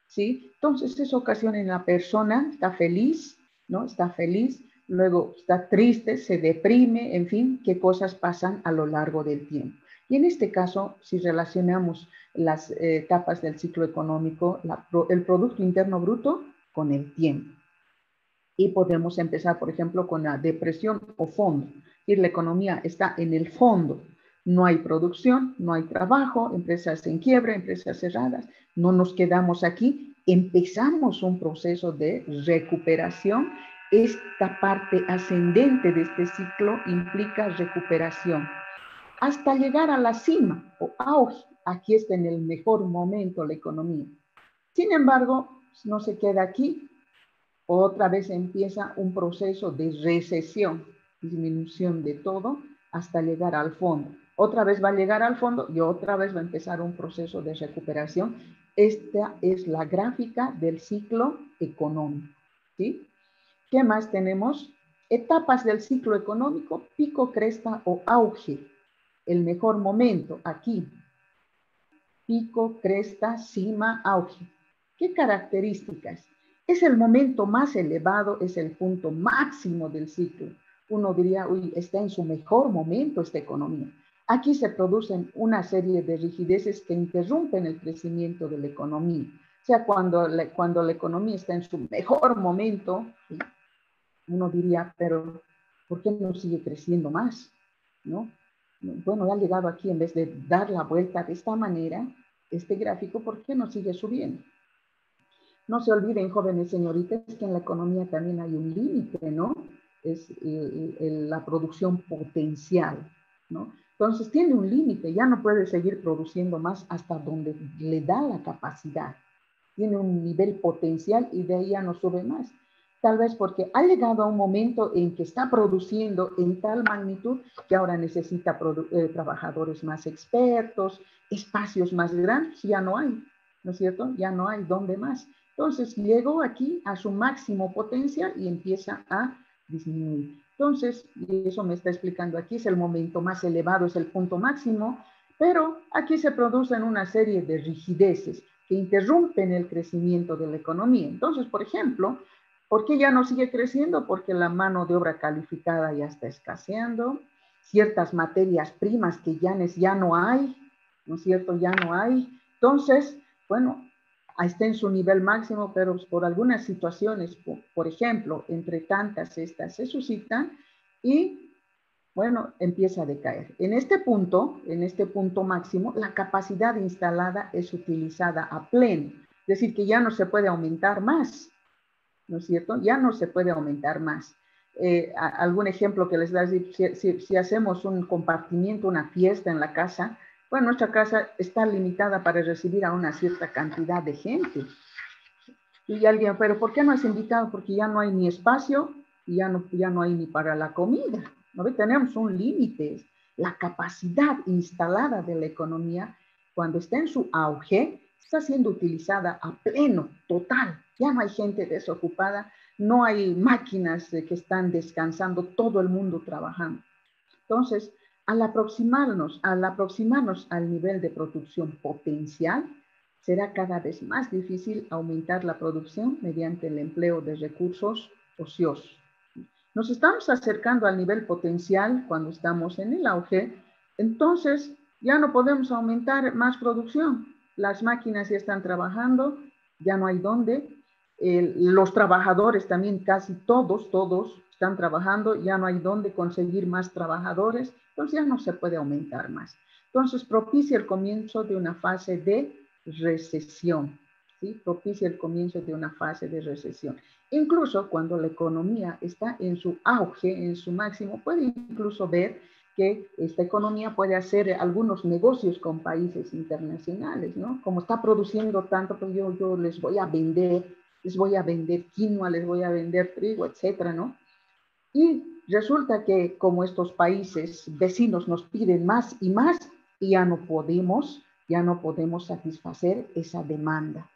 ¿sí? Entonces eso ocasiona en la persona, está feliz, ¿no? Está feliz, luego está triste, se deprime, en fin, qué cosas pasan a lo largo del tiempo. Y en este caso, si relacionamos las etapas del ciclo económico, el Producto Interno Bruto con el tiempo. Y podemos empezar, por ejemplo, con la depresión o fondo. Y la economía está en el fondo. No hay producción, no hay trabajo, empresas en quiebra, empresas cerradas. No nos quedamos aquí. Empezamos un proceso de recuperación esta parte ascendente de este ciclo implica recuperación hasta llegar a la cima o auge. Aquí está en el mejor momento la economía. Sin embargo, no se queda aquí. Otra vez empieza un proceso de recesión, disminución de todo hasta llegar al fondo. Otra vez va a llegar al fondo y otra vez va a empezar un proceso de recuperación. Esta es la gráfica del ciclo económico, ¿sí? ¿Qué más tenemos? Etapas del ciclo económico, pico, cresta o auge. El mejor momento aquí. Pico, cresta, cima, auge. ¿Qué características? Es el momento más elevado, es el punto máximo del ciclo. Uno diría, uy, está en su mejor momento esta economía. Aquí se producen una serie de rigideces que interrumpen el crecimiento de la economía. O sea, cuando la economía está en su mejor momento, uno diría, pero ¿por qué no sigue creciendo más? ¿No? Bueno, ya ha llegado aquí, en vez de dar la vuelta de esta manera, este gráfico, ¿por qué no sigue subiendo? No se olviden, jóvenes señoritas, que en la economía también hay un límite, ¿no? Es la producción potencial, ¿no? Entonces tiene un límite, ya no puede seguir produciendo más hasta donde le da la capacidad. Tiene un nivel potencial y de ahí ya no sube más. Tal vez porque ha llegado a un momento en que está produciendo en tal magnitud que ahora necesita trabajadores más expertos, espacios más grandes, ya no hay, ¿no es cierto? Ya no hay dónde más. Entonces llegó aquí a su máximo potencial y empieza a disminuir. Entonces, y eso me está explicando aquí, es el momento más elevado, es el punto máximo, pero aquí se producen una serie de rigideces que interrumpen el crecimiento de la economía. Entonces, por ejemplo, ¿por qué ya no sigue creciendo? Porque la mano de obra calificada ya está escaseando, ciertas materias primas que ya no hay, ¿no es cierto? Ya no hay. Entonces, bueno, está en su nivel máximo, pero por algunas situaciones, por ejemplo, entre tantas estas se suscitan y, bueno, empieza a decaer. En este punto máximo, la capacidad instalada es utilizada a pleno, es decir, que ya no se puede aumentar más, ¿no es cierto? Ya no se puede aumentar más. Algún ejemplo que les da, si hacemos un compartimiento, una fiesta en la casa, bueno, nuestra casa está limitada para recibir a una cierta cantidad de gente. Y alguien, pero ¿por qué no has invitado? Porque ya no hay ni espacio y ya no hay ni para la comida. ¿No ve? Tenemos un límite. La capacidad instalada de la economía, cuando está en su auge, está siendo utilizada a pleno, total. Ya no hay gente desocupada, no hay máquinas que están descansando, todo el mundo trabajando. Entonces, al aproximarnos al nivel de producción potencial, será cada vez más difícil aumentar la producción mediante el empleo de recursos ociosos. Nos estamos acercando al nivel potencial cuando estamos en el auge, entonces ya no podemos aumentar más producción. Las máquinas ya están trabajando, ya no hay dónde. Los trabajadores también, casi todos están trabajando, ya no hay dónde conseguir más trabajadores, entonces ya no se puede aumentar más. Entonces propicia el comienzo de una fase de recesión, ¿sí? Propicia el comienzo de una fase de recesión. Incluso cuando la economía está en su auge, en su máximo, puede incluso ver que esta economía puede hacer algunos negocios con países internacionales, ¿no? Como está produciendo tanto, pues yo les voy a vender quinoa, les voy a vender trigo, etcétera, ¿no? Y resulta que como estos países vecinos nos piden más y más, y ya no podemos satisfacer esa demanda,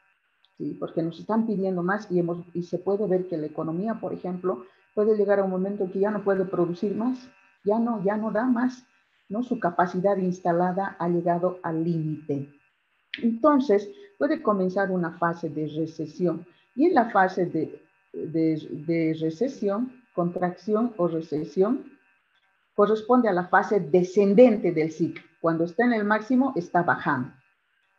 ¿sí? Porque nos están pidiendo más y se puede ver que la economía, por ejemplo, puede llegar a un momento que ya no puede producir más, ya no da más, ¿no? Su capacidad instalada ha llegado al límite. Entonces, puede comenzar una fase de recesión. Y en la fase de recesión, contracción o recesión, corresponde a la fase descendente del ciclo. Cuando está en el máximo, está bajando.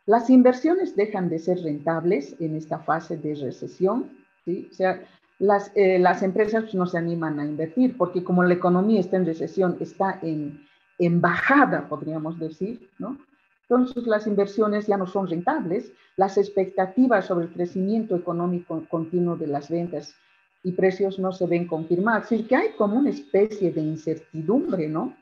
Las inversiones dejan de ser rentables en esta fase de recesión, ¿sí? O sea, las empresas pues, no se animan a invertir porque como la economía está en recesión, está en bajada, podríamos decir, ¿no? Entonces las inversiones ya no son rentables, las expectativas sobre el crecimiento económico continuo de las ventas y precios no se ven confirmados. Es decir, que hay como una especie de incertidumbre, ¿no?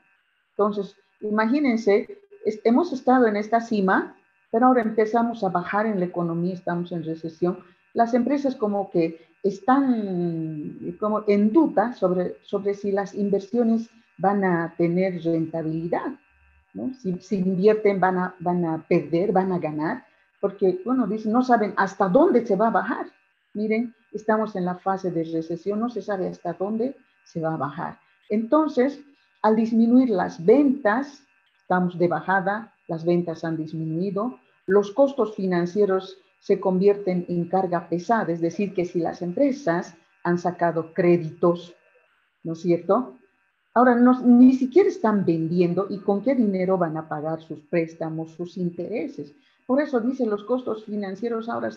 Entonces, imagínense, hemos estado en esta cima, pero ahora empezamos a bajar en la economía, estamos en recesión. Las empresas como que están como en duda sobre si las inversiones van a tener rentabilidad, ¿no? Si invierten van a perder, van a ganar, porque, bueno, dicen, no saben hasta dónde se va a bajar. Miren, estamos en la fase de recesión, no se sabe hasta dónde se va a bajar. Entonces, al disminuir las ventas, estamos de bajada, las ventas han disminuido, los costos financieros se convierten en carga pesada, es decir, que si las empresas han sacado créditos, ¿no es cierto? Ahora ni siquiera están vendiendo y con qué dinero van a pagar sus préstamos, sus intereses. Por eso dicen los costos financieros ahora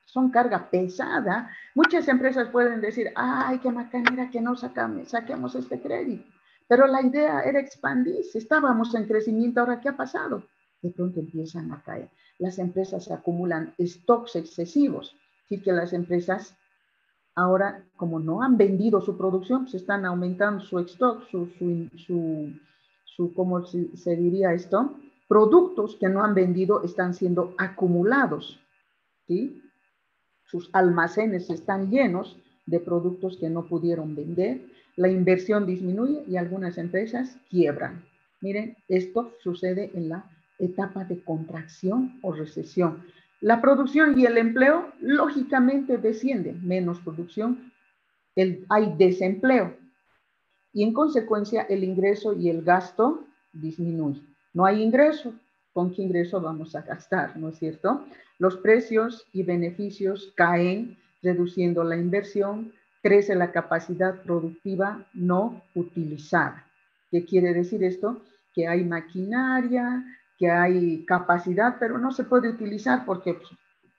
son carga pesada. Muchas empresas pueden decir, ay, qué macanera que no saquemos este crédito. Pero la idea era expandirse, estábamos en crecimiento, ahora ¿qué ha pasado? De pronto empiezan a caer. Las empresas acumulan stocks excesivos, así que las empresas ahora, como no han vendido su producción, pues están aumentando su stock, ¿cómo se diría esto? Productos que no han vendido están siendo acumulados, ¿sí? Sus almacenes están llenos de productos que no pudieron vender, la inversión disminuye y algunas empresas quiebran. Miren, esto sucede en la etapa de contracción o recesión. La producción y el empleo lógicamente descienden, menos producción, hay desempleo y en consecuencia el ingreso y el gasto disminuyen. No hay ingreso, ¿con qué ingreso vamos a gastar? ¿No es cierto? Los precios y beneficios caen, reduciendo la inversión, crece la capacidad productiva no utilizada. ¿Qué quiere decir esto? Que hay maquinaria, que hay capacidad, pero no se puede utilizar porque pues,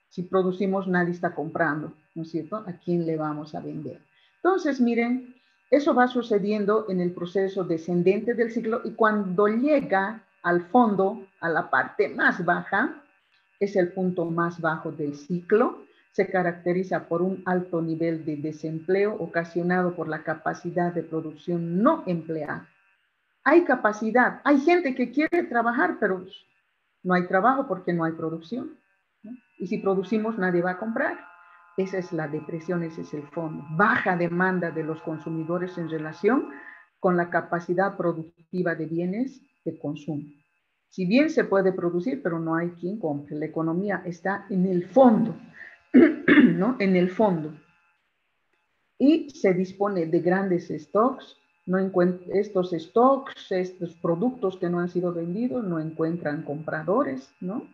si producimos nadie está comprando, ¿no es cierto? ¿A quién le vamos a vender? Entonces, miren, eso va sucediendo en el proceso descendente del ciclo y cuando llega al fondo, a la parte más baja, es el punto más bajo del ciclo, se caracteriza por un alto nivel de desempleo ocasionado por la capacidad de producción no empleada. Hay capacidad, hay gente que quiere trabajar, pero no hay trabajo porque no hay producción, ¿no? Y si producimos, nadie va a comprar. Esa es la depresión, ese es el fondo. Baja demanda de los consumidores en relación con la capacidad productiva de bienes de consumo. Si bien se puede producir, pero no hay quien compre. La economía está en el fondo, ¿no? En el fondo. Y se dispone de grandes stocks. Estos stocks, estos productos que no han sido vendidos, no encuentran compradores, ¿no?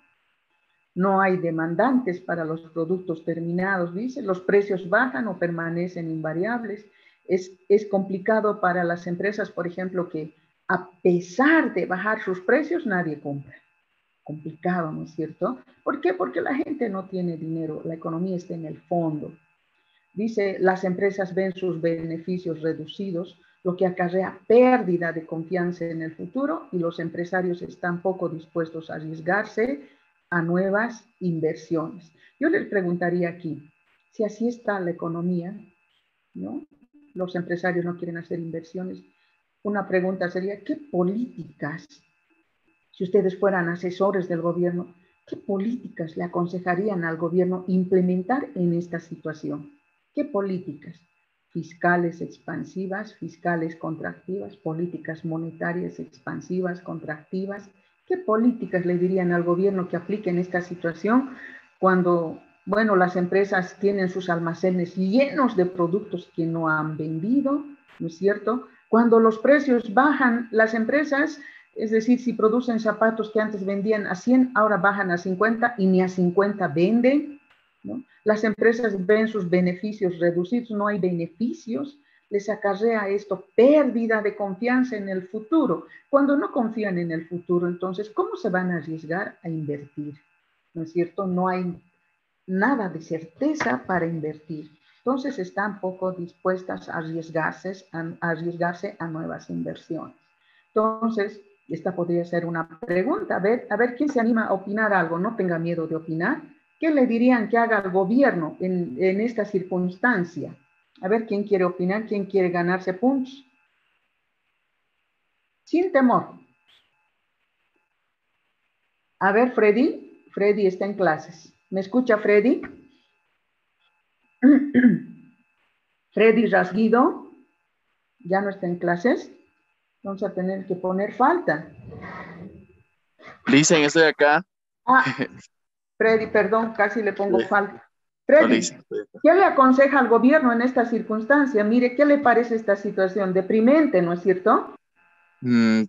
No hay demandantes para los productos terminados, dice, los precios bajan o permanecen invariables. Es complicado para las empresas, por ejemplo, que a pesar de bajar sus precios, nadie compra. Complicado, ¿no es cierto? ¿Por qué? Porque la gente no tiene dinero, la economía está en el fondo. Dice, las empresas ven sus beneficios reducidos, lo que acarrea pérdida de confianza en el futuro y los empresarios están poco dispuestos a arriesgarse a nuevas inversiones. Yo les preguntaría aquí, si así está la economía, ¿no? Los empresarios no quieren hacer inversiones. Una pregunta sería, ¿qué políticas, si ustedes fueran asesores del gobierno, qué políticas le aconsejarían al gobierno implementar en esta situación? ¿Qué políticas? Fiscales expansivas, fiscales contractivas, políticas monetarias expansivas, contractivas. ¿Qué políticas le dirían al gobierno que aplique en esta situación cuando, bueno, las empresas tienen sus almacenes llenos de productos que no han vendido, ¿no es cierto? Cuando los precios bajan, las empresas, es decir, si producen zapatos que antes vendían a 100, ahora bajan a 50 y ni a 50 venden, ¿no? Las empresas ven sus beneficios reducidos, no hay beneficios, les acarrea esto pérdida de confianza en el futuro. Cuando no confían en el futuro, entonces, ¿cómo se van a arriesgar a invertir? ¿No es cierto? No hay nada de certeza para invertir. Entonces, están poco dispuestas a arriesgarse a nuevas inversiones. Entonces, esta podría ser una pregunta. A ver quién se anima a opinar algo. No tenga miedo de opinar. ¿Qué le dirían que haga el gobierno en esta circunstancia? A ver, ¿quién quiere opinar? ¿Quién quiere ganarse puntos? Sin temor. A ver, Freddy. Freddy está en clases. ¿Me escucha, Freddy? Freddy Rasguido. Ya no está en clases. Vamos a tener que poner falta. Listen, estoy acá. Ah, Freddy, perdón, casi le pongo Sí. falta. No, Freddy, Listen, estoy acá. ¿qué le aconseja al gobierno en esta circunstancia? Mire, ¿qué le parece esta situación? Deprimente, ¿no es cierto?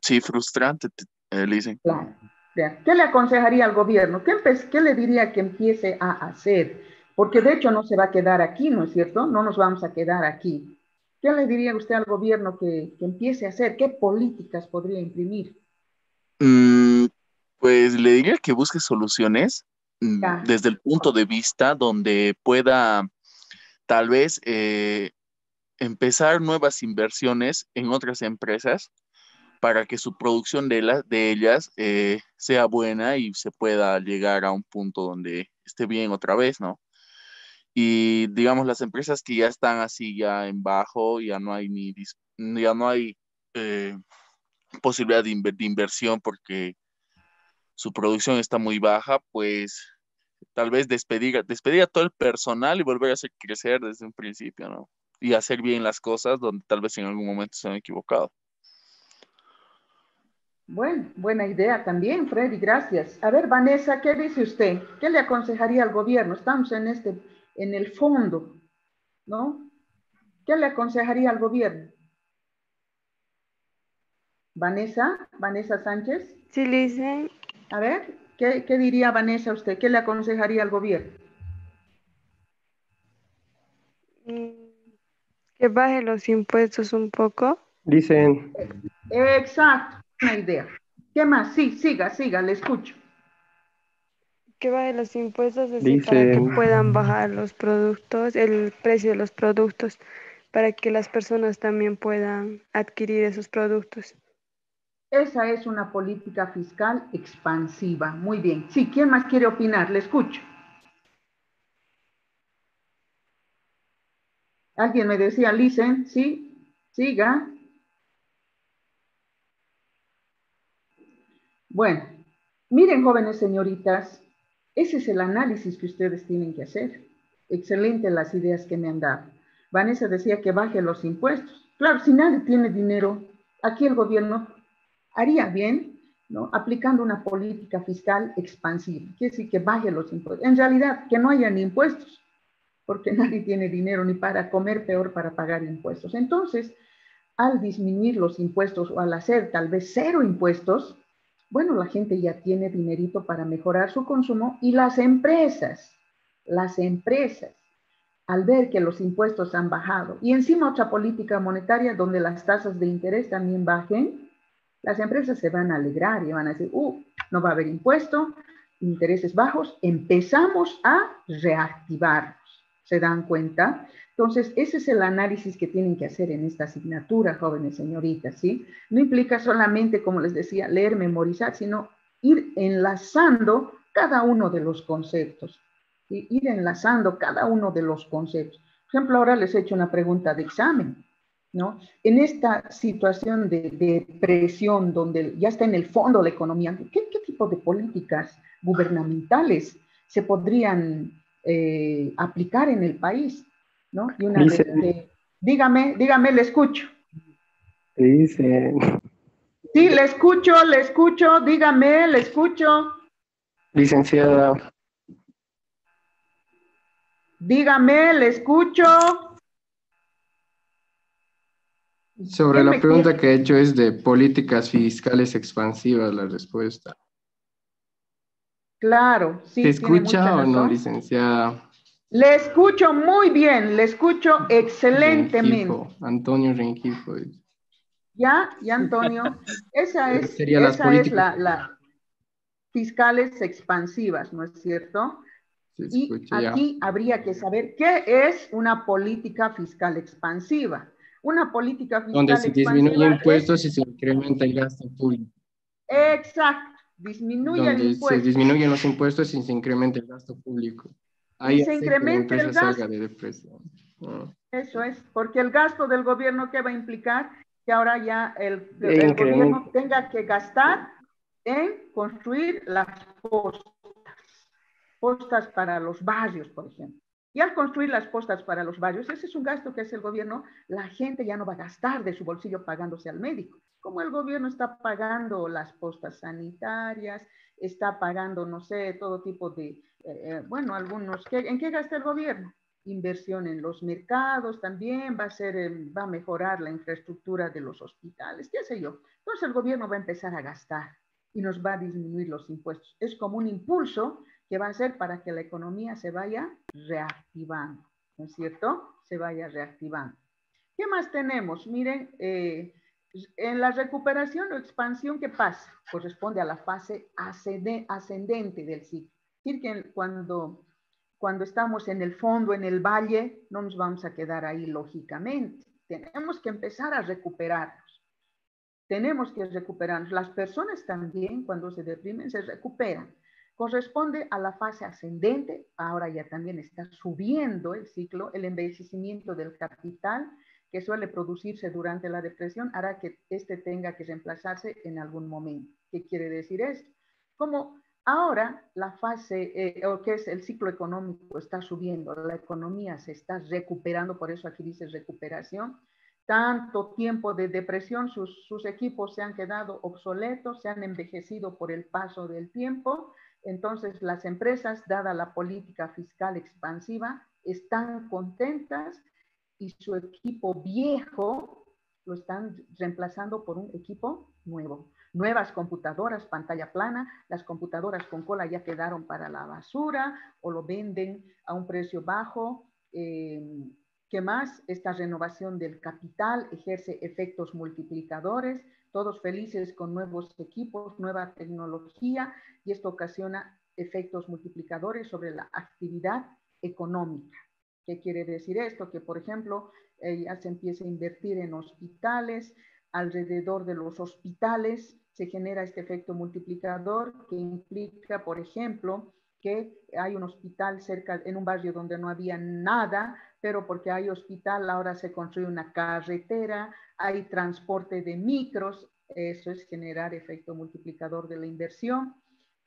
Sí, frustrante, Listen. Claro. Claro. ¿Qué le aconsejaría al gobierno? ¿Qué le diría que empiece a hacer? Porque de hecho no se va a quedar aquí, ¿no es cierto? No nos vamos a quedar aquí. ¿Qué le diría usted al gobierno que empiece a hacer? ¿Qué políticas podría imprimir? Mm, pues le diría que busque soluciones Ya, desde el punto de vista donde pueda tal vez empezar nuevas inversiones en otras empresas para que su producción de ellas sea buena y se pueda llegar a un punto donde esté bien otra vez, ¿no? Y digamos, las empresas que ya están así ya en bajo, ya no hay ya no hay eh, posibilidad de inversión porque su producción está muy baja, pues tal vez despedir a todo el personal y volver a hacer crecer desde un principio, ¿no? Y hacer bien las cosas donde tal vez en algún momento se han equivocado. bueno, buena idea también, Freddy, gracias. A ver, Vanessa, ¿qué dice usted? ¿Qué le aconsejaría al gobierno? Estamos en el fondo, ¿no? ¿Qué le aconsejaría al gobierno? Vanessa Sánchez. Sí, Licen, A ver, ¿qué diría Vanessa usted? ¿Qué le aconsejaría al gobierno? mm, que baje los impuestos un poco, Dicen, Exacto, una idea. ¿Qué más? Sí, siga, le escucho. que baje los impuestos así para que dicen, puedan bajar los productos, el precio de los productos, para que las personas también puedan adquirir esos productos. Esa es una política fiscal expansiva. Muy bien. Sí, ¿quién más quiere opinar? Le escucho. Alguien me decía, listen, sí, siga. Bueno, miren, jóvenes señoritas, ese es el análisis que ustedes tienen que hacer. Excelente las ideas que me han dado. Vanessa decía que baje los impuestos. Claro, si nadie tiene dinero, aquí el gobierno haría bien, ¿no? Aplicando una política fiscal expansiva. Quiere decir que baje los impuestos. En realidad, que no hayan impuestos, porque nadie tiene dinero ni para comer, peor para pagar impuestos. Entonces, al disminuir los impuestos o al hacer tal vez cero impuestos, bueno, la gente ya tiene dinerito para mejorar su consumo y las empresas, al ver que los impuestos han bajado y encima otra política monetaria donde las tasas de interés también bajen, las empresas se van a alegrar y van a decir, no va a haber impuesto, intereses bajos, empezamos a reactivarnos. ¿Se dan cuenta? Entonces, ese es el análisis que tienen que hacer en esta asignatura, jóvenes señoritas, ¿sí? No implica solamente, como les decía, leer, memorizar, sino ir enlazando cada uno de los conceptos, ¿sí? Ir enlazando cada uno de los conceptos. Por ejemplo, ahora les he hecho una pregunta de examen, ¿no? En esta situación de presión donde ya está en el fondo la economía, ¿qué tipo de políticas gubernamentales se podrían aplicar en el país? ¿No? Y una vez dicen, que, dígame, le escucho. dicen, Sí, le escucho, dígame, le escucho. licenciada, Dígame, le escucho. sobre ¿Quién la me pregunta quiere? que he hecho es de políticas fiscales expansivas, la respuesta. Claro, ¿Se sí, tiene mucha escucha o no, razón. licenciada Le escucho muy bien, le escucho excelentemente. Rengifo, Antonio Rengifo? Ya, Antonio, Sería las esa es políticas, la fiscales expansivas, ¿no es cierto? se Y escucha ya, aquí habría que saber qué es una política fiscal expansiva. Una política donde fiscal se disminuye expansiva es, impuestos y se incrementa el gasto público. exacto, disminuyen Donde se impuestos disminuyen los impuestos y se incrementa el gasto público. y Ahí se hace que la incrementa empresa el salga gasto. de depresión. Ah. Eso es, porque el gasto del gobierno, ¿qué va a implicar? Que ahora ya el gobierno tenga que gastar en construir las postas para los barrios, por ejemplo. Y al construir las postas para los barrios, ese es un gasto que hace el gobierno, la gente ya no va a gastar de su bolsillo pagándose al médico. Como el gobierno está pagando las postas sanitarias, está pagando, no sé, todo tipo de, bueno, algunos, ¿en qué gasta el gobierno? Inversión en los mercados también, va a mejorar la infraestructura de los hospitales, qué sé yo. Entonces el gobierno va a empezar a gastar y nos va a disminuir los impuestos. Es como un impulso que va a ser para que la economía se vaya reactivando, ¿no es cierto? Se vaya reactivando. ¿Qué más tenemos? Miren, en la recuperación o expansión, ¿qué pasa? Corresponde a la fase ascendente del ciclo. Es decir, que cuando estamos en el fondo, en el valle, no nos vamos a quedar ahí lógicamente. Tenemos que empezar a recuperarnos. Tenemos que recuperarnos. Las personas también, cuando se deprimen, se recuperan. Corresponde a la fase ascendente, ahora ya también está subiendo el ciclo, el envejecimiento del capital, que suele producirse durante la depresión, hará que este tenga que reemplazarse en algún momento. ¿Qué quiere decir esto? Como ahora la fase, o que es el ciclo económico, está subiendo, la economía se está recuperando, por eso aquí dice recuperación, tanto tiempo de depresión, sus equipos se han quedado obsoletos, se han envejecido por el paso del tiempo. Entonces, las empresas, dada la política fiscal expansiva, están contentas y su equipo viejo lo están reemplazando por un equipo nuevo. Nuevas computadoras, pantalla plana, las computadoras con cola ya quedaron para la basura o lo venden a un precio bajo. ¿Qué más? Esta renovación del capital ejerce efectos multiplicadores, todos felices con nuevos equipos, nueva tecnología, y esto ocasiona efectos multiplicadores sobre la actividad económica. ¿Qué quiere decir esto? Que, por ejemplo, ya se empieza a invertir en hospitales, alrededor de los hospitales se genera este efecto multiplicador que implica, por ejemplo, que hay un hospital cerca, en un barrio donde no había nada, pero porque hay hospital ahora se construye una carretera, hay transporte de micros, eso es generar efecto multiplicador de la inversión.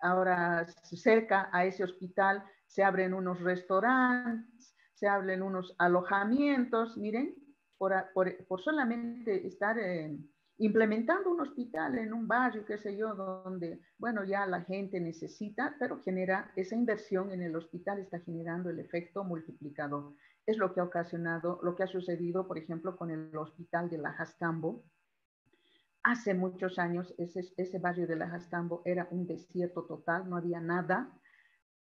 Ahora cerca a ese hospital se abren unos restaurantes, se abren unos alojamientos, miren, por solamente estar implementando un hospital en un barrio, qué sé yo, donde, bueno, ya la gente necesita, pero genera esa inversión en el hospital, está generando el efecto multiplicador. Es lo que ha ocasionado, lo que ha sucedido, por ejemplo, con el hospital de Lajastambo. Hace muchos años, ese barrio de Lajastambo era un desierto total, no había nada.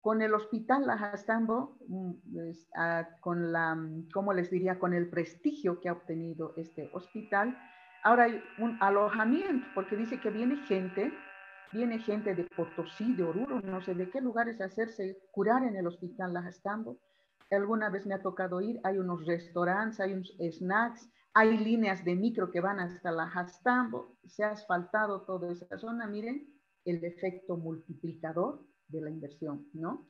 Con el hospital Lajastambo, con la, ¿cómo les diría? Con el prestigio que ha obtenido este hospital, ahora hay un alojamiento, porque dice que viene gente de Potosí, de Oruro, no sé de qué lugares a hacerse curar en el hospital Lajastambo. Alguna vez me ha tocado ir, hay unos restaurantes, hay unos snacks, hay líneas de micro que van hasta Lajastambo, se ha asfaltado toda esa zona, miren el efecto multiplicador de la inversión, ¿no?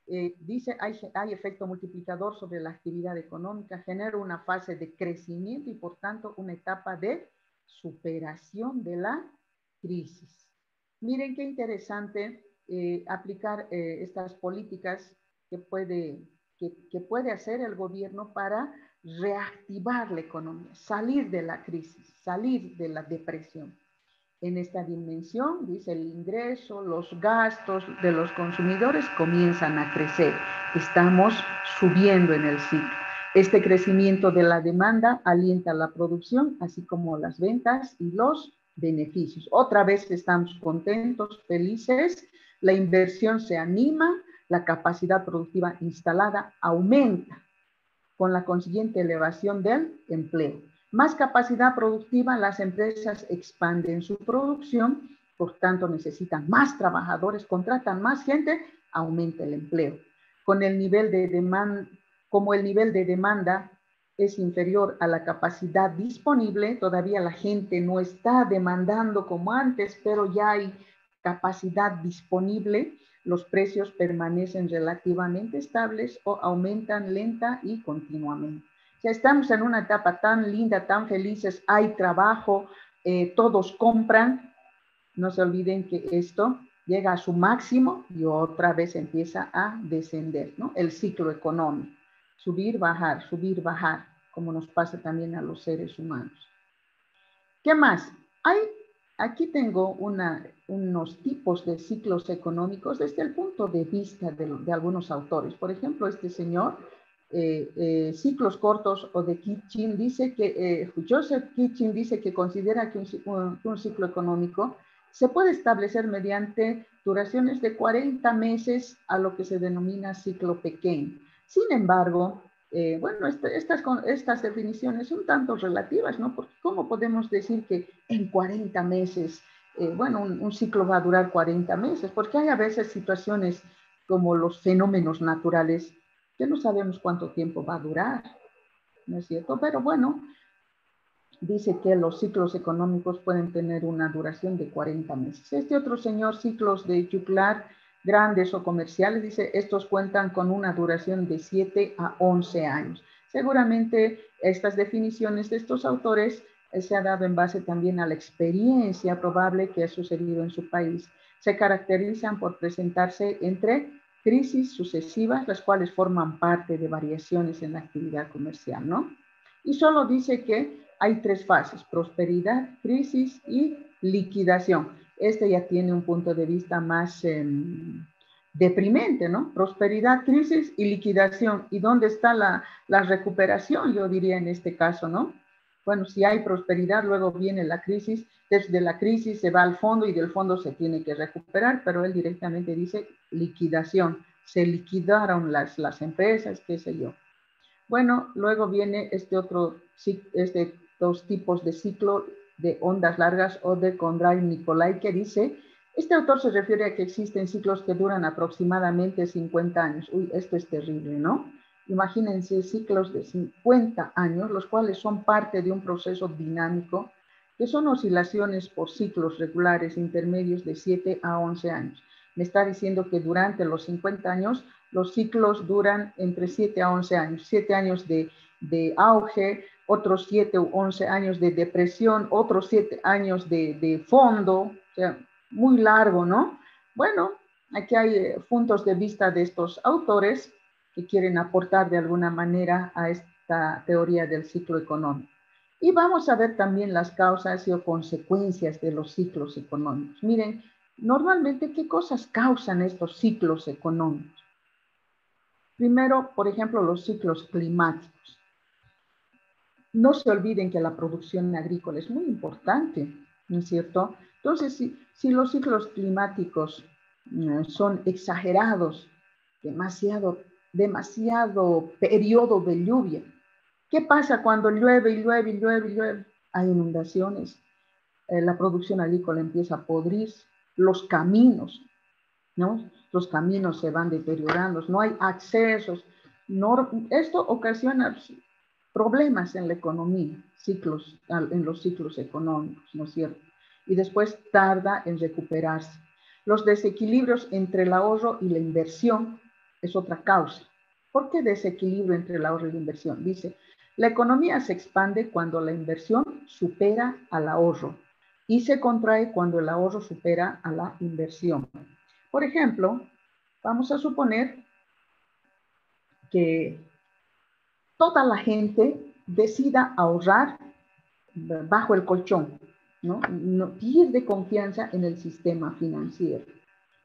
Dice, hay efecto multiplicador sobre la actividad económica, genera una fase de crecimiento y por tanto una etapa de superación de la crisis. Miren qué interesante aplicar estas políticas que puede hacer el gobierno para reactivar la economía, salir de la crisis, salir de la depresión. En esta dimensión, dice el ingreso, los gastos de los consumidores comienzan a crecer. Estamos subiendo en el ciclo. Este crecimiento de la demanda alienta la producción, así como las ventas y los beneficios. Otra vez estamos contentos, felices, la inversión se anima, la capacidad productiva instalada aumenta, con la consiguiente elevación del empleo. Más capacidad productiva, las empresas expanden su producción, por tanto necesitan más trabajadores, contratan más gente, aumenta el empleo. Con el nivel de demanda, como el nivel de demanda es inferior a la capacidad disponible, todavía la gente no está demandando como antes, pero ya hay capacidad disponible, los precios permanecen relativamente estables o aumentan lenta y continuamente. O sea, estamos en una etapa tan linda, tan felices, hay trabajo, todos compran. No se olviden que esto llega a su máximo y otra vez empieza a descender, ¿no? El ciclo económico. Subir, bajar, como nos pasa también a los seres humanos. ¿Qué más? Aquí tengo unos tipos de ciclos económicos desde el punto de vista de algunos autores. Por ejemplo, este señor, ciclos cortos o de Kitchin, dice que, Joseph Kitchin dice que considera que un ciclo económico se puede establecer mediante duraciones de 40 meses a lo que se denomina ciclo pequeño. Sin embargo, bueno, estas definiciones son tanto relativas, ¿no? Porque ¿cómo podemos decir que en 40 meses, bueno, un ciclo va a durar 40 meses? Porque hay a veces situaciones como los fenómenos naturales que no sabemos cuánto tiempo va a durar, ¿no es cierto? Pero bueno, dice que los ciclos económicos pueden tener una duración de 40 meses. Este otro señor, ciclos de Juglar, grandes o comerciales, dice, estos cuentan con una duración de 7 a 11 años. Seguramente estas definiciones de estos autores se ha dado en base también a la experiencia probable que ha sucedido en su país. Se caracterizan por presentarse entre crisis sucesivas, las cuales forman parte de variaciones en la actividad comercial, ¿no? Y solo dice que hay 3 fases: prosperidad, crisis y liquidación. Este ya tiene un punto de vista más deprimente, ¿no? Prosperidad, crisis y liquidación. ¿Y dónde está la recuperación? Yo diría en este caso, ¿no? Bueno, si hay prosperidad, luego viene la crisis. Desde la crisis se va al fondo y del fondo se tiene que recuperar, pero él directamente dice liquidación. Se liquidaron las empresas, qué sé yo. Bueno, luego viene dos tipos de ciclo de ondas largas o de Kondraev-Nicolai, que dice, este autor se refiere a que existen ciclos que duran aproximadamente 50 años. Uy, esto es terrible, ¿no? Imagínense ciclos de 50 años, los cuales son parte de un proceso dinámico, que son oscilaciones por ciclos regulares intermedios de 7 a 11 años. Me está diciendo que durante los 50 años los ciclos duran entre 7 a 11 años, 7 años de auge, otros 7 u 11 años de depresión, otros 7 años de fondo, o sea, muy largo, ¿no? Bueno, aquí hay puntos de vista de estos autores que quieren aportar de alguna manera a esta teoría del ciclo económico. Y vamos a ver también las causas y consecuencias de los ciclos económicos. Miren, normalmente, ¿qué cosas causan estos ciclos económicos? Primero, por ejemplo, los ciclos climáticos. No se olviden que la producción agrícola es muy importante, ¿no es cierto? Entonces, si los ciclos climáticos son exagerados, demasiado periodo de lluvia, ¿qué pasa cuando llueve y llueve y llueve y llueve? Hay inundaciones, la producción agrícola empieza a podrirse, los caminos, ¿no? Los caminos se van deteriorando, no hay accesos. Esto ocasiona problemas en la economía, en los ciclos económicos, ¿no es cierto? Y después tarda en recuperarse. Los desequilibrios entre el ahorro y la inversión es otra causa. ¿Por qué desequilibrio entre el ahorro y la inversión? Dice, la economía se expande cuando la inversión supera al ahorro y se contrae cuando el ahorro supera a la inversión. Por ejemplo, vamos a suponer que toda la gente decida ahorrar bajo el colchón, ¿no? No pierde confianza en el sistema financiero.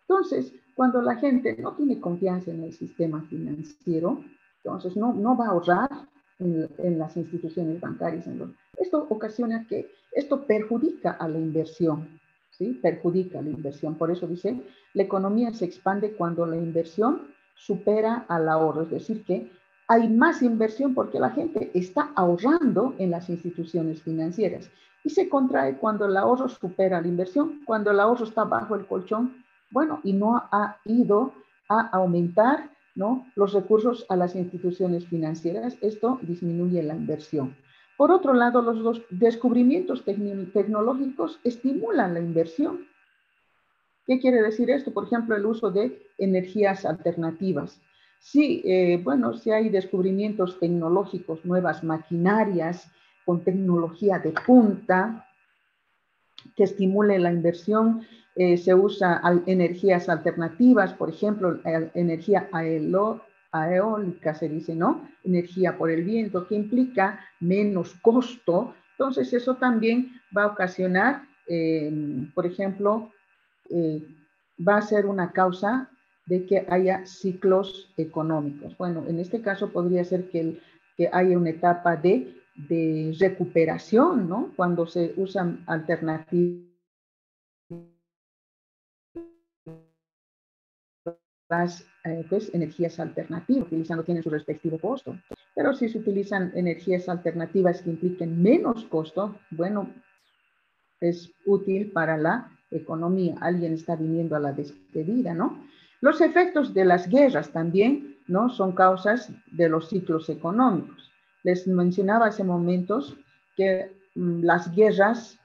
Entonces, cuando la gente no tiene confianza en el sistema financiero, entonces no va a ahorrar en las instituciones bancarias. Esto ocasiona que esto perjudica a la inversión, ¿sí? Perjudica a la inversión. Por eso dice, la economía se expande cuando la inversión supera al ahorro, es decir, que hay más inversión porque la gente está ahorrando en las instituciones financieras y se contrae cuando el ahorro supera la inversión, cuando el ahorro está bajo el colchón, bueno, y no ha ido a aumentar, ¿no?, los recursos a las instituciones financieras. Esto disminuye la inversión. Por otro lado, los descubrimientos tecnológicos estimulan la inversión. ¿Qué quiere decir esto? Por ejemplo, el uso de energías alternativas. Sí, bueno, si hay descubrimientos tecnológicos, nuevas maquinarias con tecnología de punta que estimule la inversión, se usa energías alternativas, por ejemplo, energía eólica se dice, ¿no? Energía por el viento, que implica menos costo. Entonces, eso también va a ocasionar, por ejemplo, va a ser una causa de que haya ciclos económicos. Bueno, en este caso podría ser que haya una etapa de recuperación, ¿no? Cuando se usan alternativas, pues, energías alternativas, utilizando, tienen su respectivo costo. Pero si se utilizan energías alternativas que impliquen menos costo, bueno, es útil para la economía. Alguien está viniendo a la despedida, ¿no? Los efectos de las guerras también, ¿no? Son causas de los ciclos económicos. Les mencionaba hace momentos que las guerras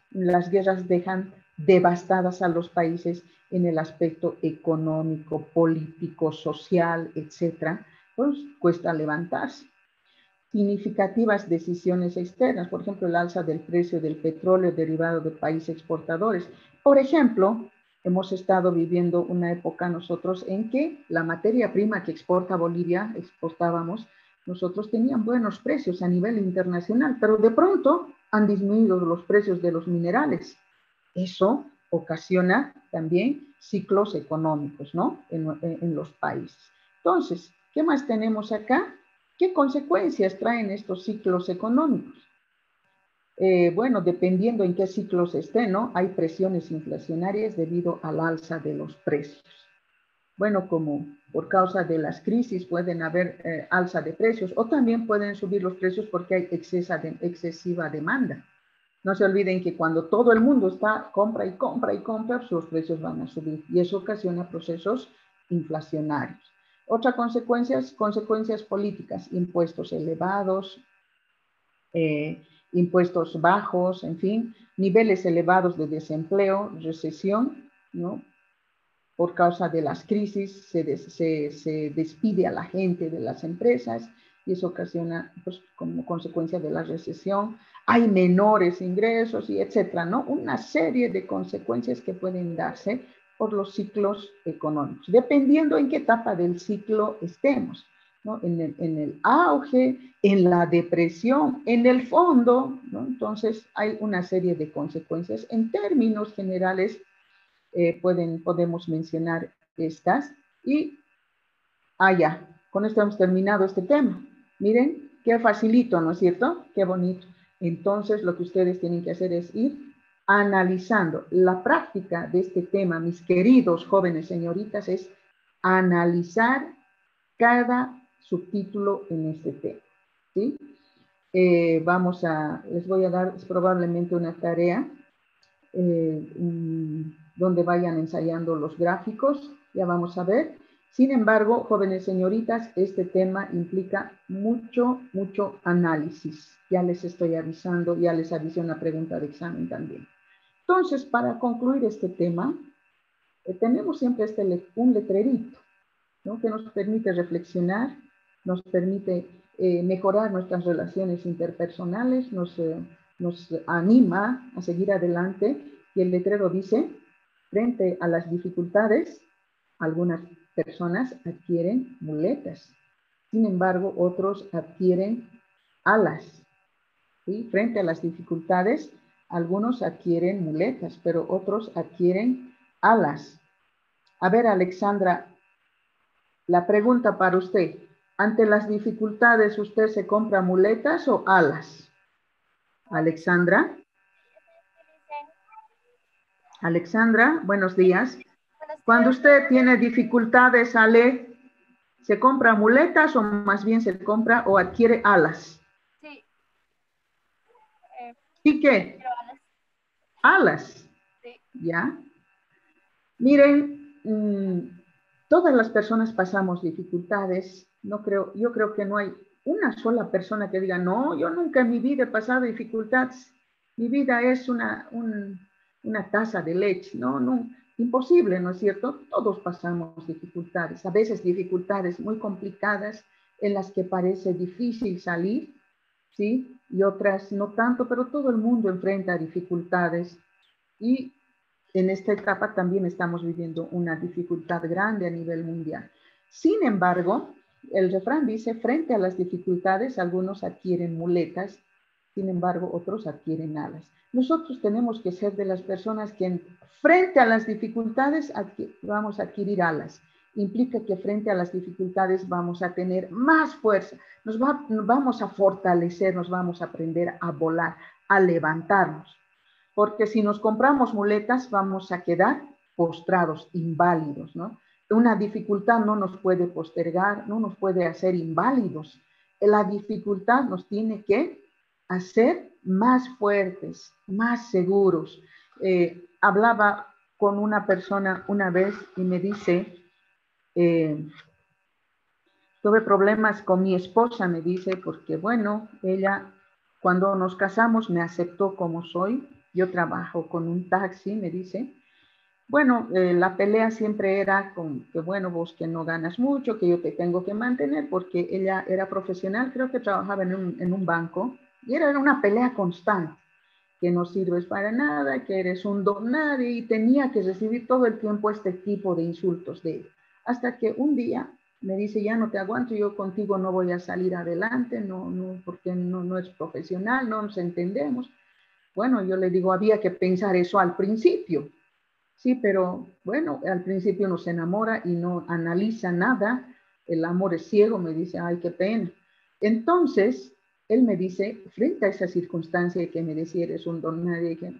dejan devastadas a los países en el aspecto económico, político, social, etcétera. Pues cuesta levantarse. Significativas decisiones externas, por ejemplo, el alza del precio del petróleo derivado de países exportadores. Por ejemplo, hemos estado viviendo una época nosotros en que la materia prima que exporta Bolivia, exportábamos, nosotros tenían buenos precios a nivel internacional, pero de pronto han disminuido los precios de los minerales. Eso ocasiona también ciclos económicos, ¿no? En los países. Entonces, ¿qué más tenemos acá? ¿Qué consecuencias traen estos ciclos económicos? Bueno, dependiendo en qué ciclos estén, ¿no? Hay presiones inflacionarias debido al alza de los precios. Bueno, como por causa de las crisis pueden haber alza de precios, o también pueden subir los precios porque hay excesiva demanda. No se olviden que cuando todo el mundo está compra y compra y compra, pues los precios van a subir y eso ocasiona procesos inflacionarios. Otra consecuencias políticas, impuestos elevados, impuestos bajos, en fin, niveles elevados de desempleo, recesión, ¿no? Por causa de las crisis se despide a la gente de las empresas y eso ocasiona, pues, como consecuencia de la recesión, hay menores ingresos y etcétera, ¿no? Una serie de consecuencias que pueden darse por los ciclos económicos, dependiendo en qué etapa del ciclo estemos, ¿no? En el auge, en la depresión, en el fondo, ¿no? Entonces hay una serie de consecuencias en términos generales. Podemos mencionar estas y ya, con esto hemos terminado este tema. Miren, qué facilito, ¿no es cierto? Qué bonito. Entonces, lo que ustedes tienen que hacer es ir analizando. La práctica de este tema, mis queridos jóvenes señoritas, es analizar cada subtítulo en este tema, ¿sí? Les voy a dar probablemente una tarea donde vayan ensayando los gráficos, ya vamos a ver. Sin embargo, jóvenes señoritas, este tema implica mucho análisis. Ya les estoy avisando, ya les avisé una pregunta de examen también. Entonces, para concluir este tema, tenemos siempre un letrerito, ¿no? Que nos permite reflexionar, nos permite mejorar nuestras relaciones interpersonales, nos anima a seguir adelante. Y el letrero dice, frente a las dificultades, algunas personas adquieren muletas. Sin embargo, otros adquieren alas. ¿Sí? Frente a las dificultades, algunos adquieren muletas, pero otros adquieren alas. A ver, Alexandra, la pregunta para usted. Ante las dificultades, ¿usted se compra muletas o alas? Alexandra. Alexandra, buenos días. Cuando usted tiene dificultades, Ale, ¿se compra muletas o más bien se compra o adquiere alas? Sí. ¿Y qué? Alas. Sí. ¿Ya? Miren, todas las personas pasamos dificultades. Yo creo que no hay una sola persona que diga, no, yo nunca en mi vida he pasado dificultades. Mi vida es una taza de leche. No, imposible, ¿no es cierto? Todos pasamos dificultades, a veces dificultades muy complicadas en las que parece difícil salir, ¿sí? Y otras no tanto, pero todo el mundo enfrenta dificultades y en esta etapa también estamos viviendo una dificultad grande a nivel mundial. Sin embargo, el refrán dice, frente a las dificultades, algunos adquieren muletas, sin embargo, otros adquieren alas. Nosotros tenemos que ser de las personas que frente a las dificultades vamos a adquirir alas. Implica que frente a las dificultades vamos a tener más fuerza, nos vamos a fortalecer, nos vamos a aprender a volar, a levantarnos. Porque si nos compramos muletas vamos a quedar postrados, inválidos, ¿no? Una dificultad no nos puede postergar, no nos puede hacer inválidos. La dificultad nos tiene que hacer más fuertes, más seguros. Hablaba con una persona una vez y me dice, tuve problemas con mi esposa, me dice, porque bueno, ella cuando nos casamos me aceptó como soy. Yo trabajo con un taxi, me dice. Bueno, la pelea siempre era con que, bueno, vos que no ganas mucho, que yo te tengo que mantener, porque ella era profesional, creo que trabajaba en un banco, y era una pelea constante, que no sirves para nada, que eres un don nadie, y tenía que recibir todo el tiempo este tipo de insultos de él. Hasta que un día me dice, ya no te aguanto, yo contigo no voy a salir adelante, porque no es profesional, no nos entendemos. Bueno, yo le digo, había que pensar eso al principio. Sí, pero bueno, al principio uno se enamora y no analiza nada. El amor es ciego, me dice, ay, qué pena. Entonces, él me dice, frente a esa circunstancia que me decía, eres un don nadie, que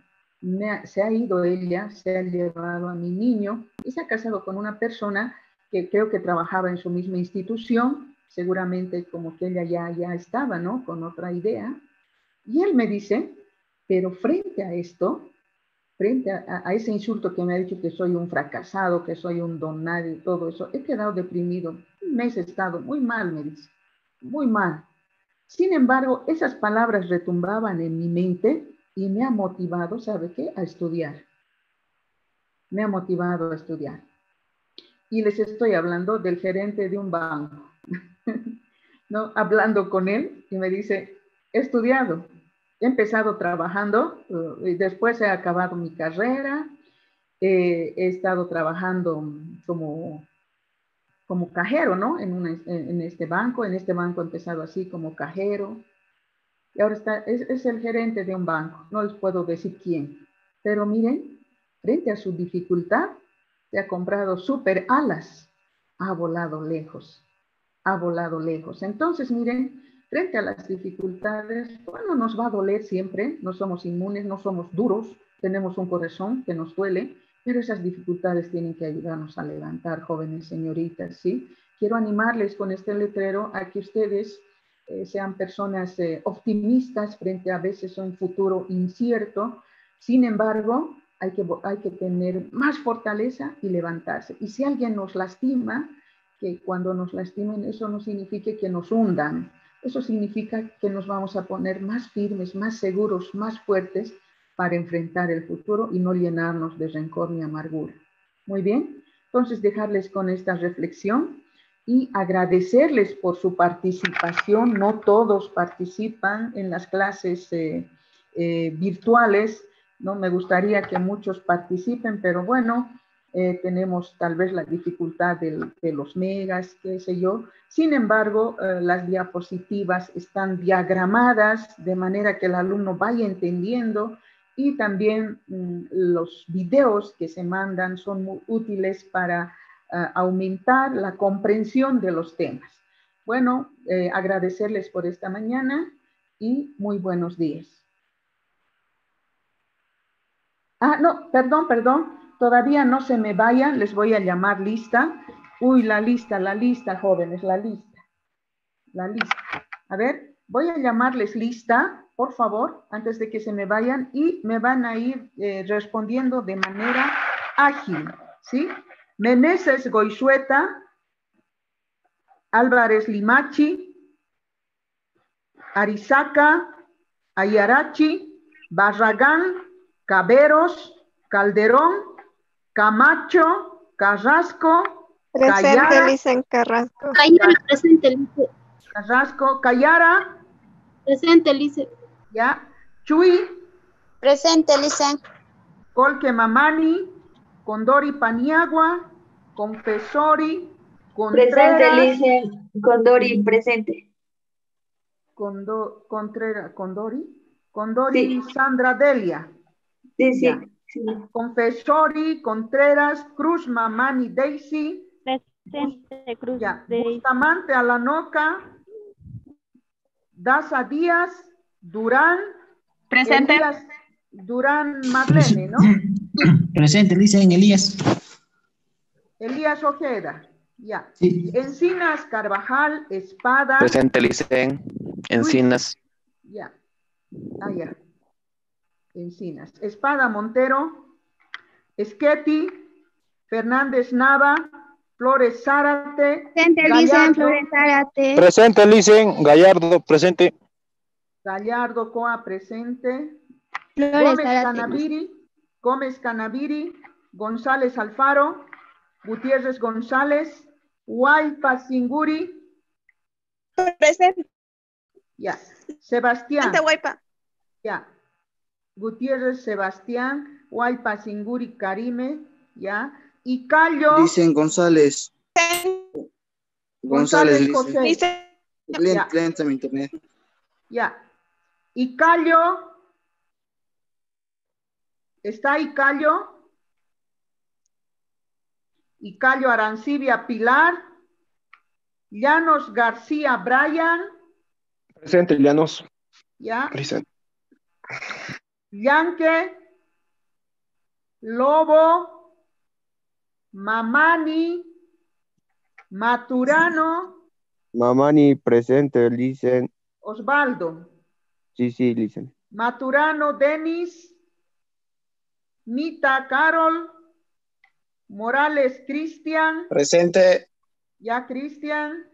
se ha ido ella, se ha llevado a mi niño y se ha casado con una persona que creo que trabajaba en su misma institución, seguramente como que ella ya estaba, ¿no? Con otra idea. Y él me dice, pero frente a esto, frente a ese insulto que me ha dicho que soy un fracasado, que soy un don nadie, todo eso, he quedado deprimido. Un mes he estado muy mal, me dice, muy mal. Sin embargo, esas palabras retumbaban en mi mente y me ha motivado, ¿sabe qué? A estudiar. Me ha motivado a estudiar. Y les estoy hablando del gerente de un banco, ¿no? Hablando con él y me dice, he estudiado, he empezado trabajando, y después he acabado mi carrera, he estado trabajando como cajero, ¿no? En este banco he empezado así como cajero, y ahora es el gerente de un banco, no les puedo decir quién, pero miren, frente a su dificultad, se ha comprado super alas, ha volado lejos, ha volado lejos. Entonces, miren, frente a las dificultades, bueno, nos va a doler siempre, no somos inmunes, no somos duros, tenemos un corazón que nos duele, pero esas dificultades tienen que ayudarnos a levantar, jóvenes señoritas, ¿sí? Quiero animarles con este letrero a que ustedes sean personas optimistas frente a veces a un futuro incierto. Sin embargo, hay que tener más fortaleza y levantarse. Y si alguien nos lastima, que cuando nos lastimen eso no significa que nos hundan. Eso significa que nos vamos a poner más firmes, más seguros, más fuertes para enfrentar el futuro y no llenarnos de rencor ni amargura. Muy bien, entonces dejarles con esta reflexión y agradecerles por su participación. No todos participan en las clases virtuales, ¿no? Me gustaría que muchos participen, pero bueno, tenemos tal vez la dificultad de los megas, qué sé yo. Sin embargo, las diapositivas están diagramadas de manera que el alumno vaya entendiendo y también los videos que se mandan son muy útiles para aumentar la comprensión de los temas. Bueno, agradecerles por esta mañana y muy buenos días. No, perdón, todavía no se me vayan, les voy a llamar lista. Uy, la lista, jóvenes, la lista. A ver, voy a llamarles lista, por favor, antes de que se me vayan y me van a ir respondiendo de manera ágil, ¿sí? Meneses Goizueta, Álvarez Limachi, Arizaca, Ayarachi, Barragán, Caberos, Calderón, Camacho, Carrasco, Presente, Cayara, Licen Carrasco. Cayara, presente, Lice. Carrasco, Cayara, Presente, Lice. ya. Chuy, Presente, Licen. Colque Mamani, Condori Paniagua, Confesori, Presente, Contreras, Licen. Condori, presente. Condori, Sí, Sandra Delia, sí, ya. sí. Confesori, Contreras, Cruz Mamani Daisy, Presente, Cruz ya. de Bustamante Alanoca, Daza Díaz, Durán, Presente. Elías Durán Marlene, ¿no? Presente, dicen Elías. Elías Ojeda, ya. Sí. Encinas Carvajal, Espada, Presente, Licen. Encinas. ya. Ah, ya. Encinas. Espada Montero, Esqueti, Fernández Nava, Flores Zárate, Presente, Licen, Gallardo, Flores Zárate. Presente, Licen. Gallardo, presente. Gallardo Coa presente, Flores Zárate. Gómez Canaviri, González Alfaro, Gutiérrez González, Huaypa Singuri, Presente, ya. Sebastián, Huaypa. ya. Gutiérrez Sebastián, Huaypa Singuri Karime, ya. Y Callo, Dicen González. González, Licen. José, ya. Lenta mi internet. Ya. Y Callo, ¿está ahí Callo? Y Callo Arancibia Pilar, Llanos García Brian, Presente, Llanos. ya. Presente. Yanque, Lobo, Mamani, Maturano, Mamani, presente, Licen. Osvaldo, Sí, sí, Licen. Maturano Denis, Mita Carol, Morales Cristian, Presente. ya Cristian,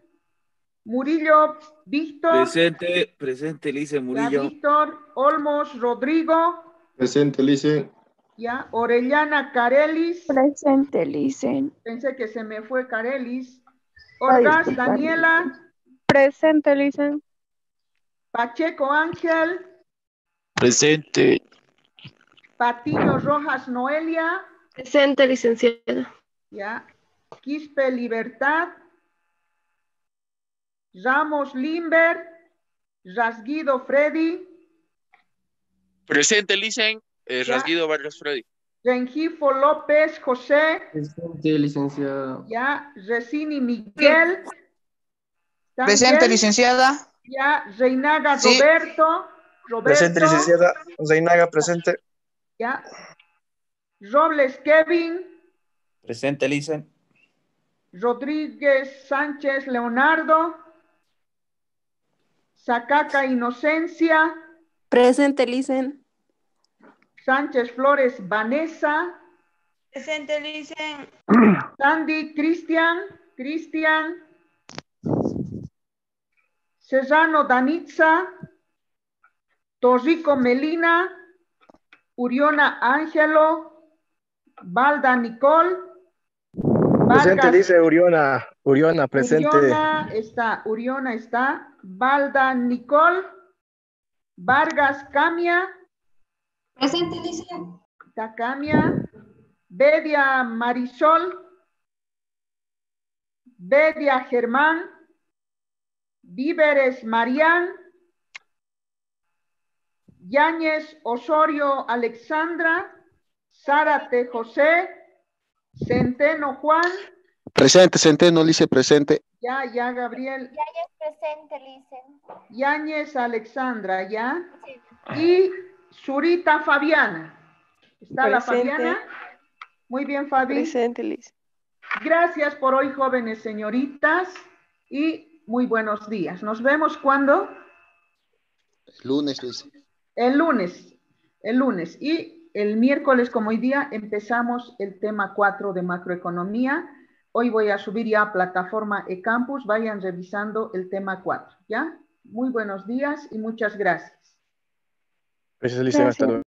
Murillo Víctor, Presente, Lice ya Murillo. Víctor, Olmos Rodrigo, Presente, Licen. ya Orellana Carelis, Presente, Licen. pensé que se me fue Carelis, Orgaz disculpa. Daniela, Presente, Licen. Pacheco Ángel, Presente. Patiño Rojas Noelia, Presente, licenciada. ya, Quispe Libertad, Ramos Limber, Rasguido Freddy, Presente, Licen. Rasguido Vargas Freddy. Rengifo López José, Presente, licenciada. ya, Resini Miguel, Presente, Tangel, licenciada. ya, Reinaga Sí. Roberto, Presente, licenciada. Zainaga, presente. ya, Robles Kevin, Presente, Licen. Rodríguez Sánchez Leonardo, Sacaca Inocencia, Presente, Licen. Sánchez Flores Vanessa, Presente, Licen. Sandy Cristian, Serrano Danitza, Torrico Melina, Uriona Ángelo, Valda Nicole, Presente, Vargas, dice Uriona, presente. Uriona está, Valda Nicole, Vargas Camia, Presente, Licen. está Camia, Bedia Marisol, Bedia Germán, Víveres Marián, Yáñez Osorio Alexandra, Zárate José, Centeno Juan, Presente, Centeno, Lice, presente. ya Gabriel, Yáñez presente, Licen. Yáñez Alexandra, ya, y Zurita Fabiana. ¿Está la Presente. Fabiana? Muy bien, Fabi. Presente, Licen. Gracias por hoy, jóvenes señoritas, y muy buenos días. Nos vemos cuando? Lunes, Lice. El lunes. Y el miércoles, como hoy día, empezamos el tema 4 de macroeconomía. Hoy voy a subir ya a plataforma eCampus. Vayan revisando el tema 4, ¿ya? Muy buenos días y muchas gracias. Gracias, Licen. Hasta luego.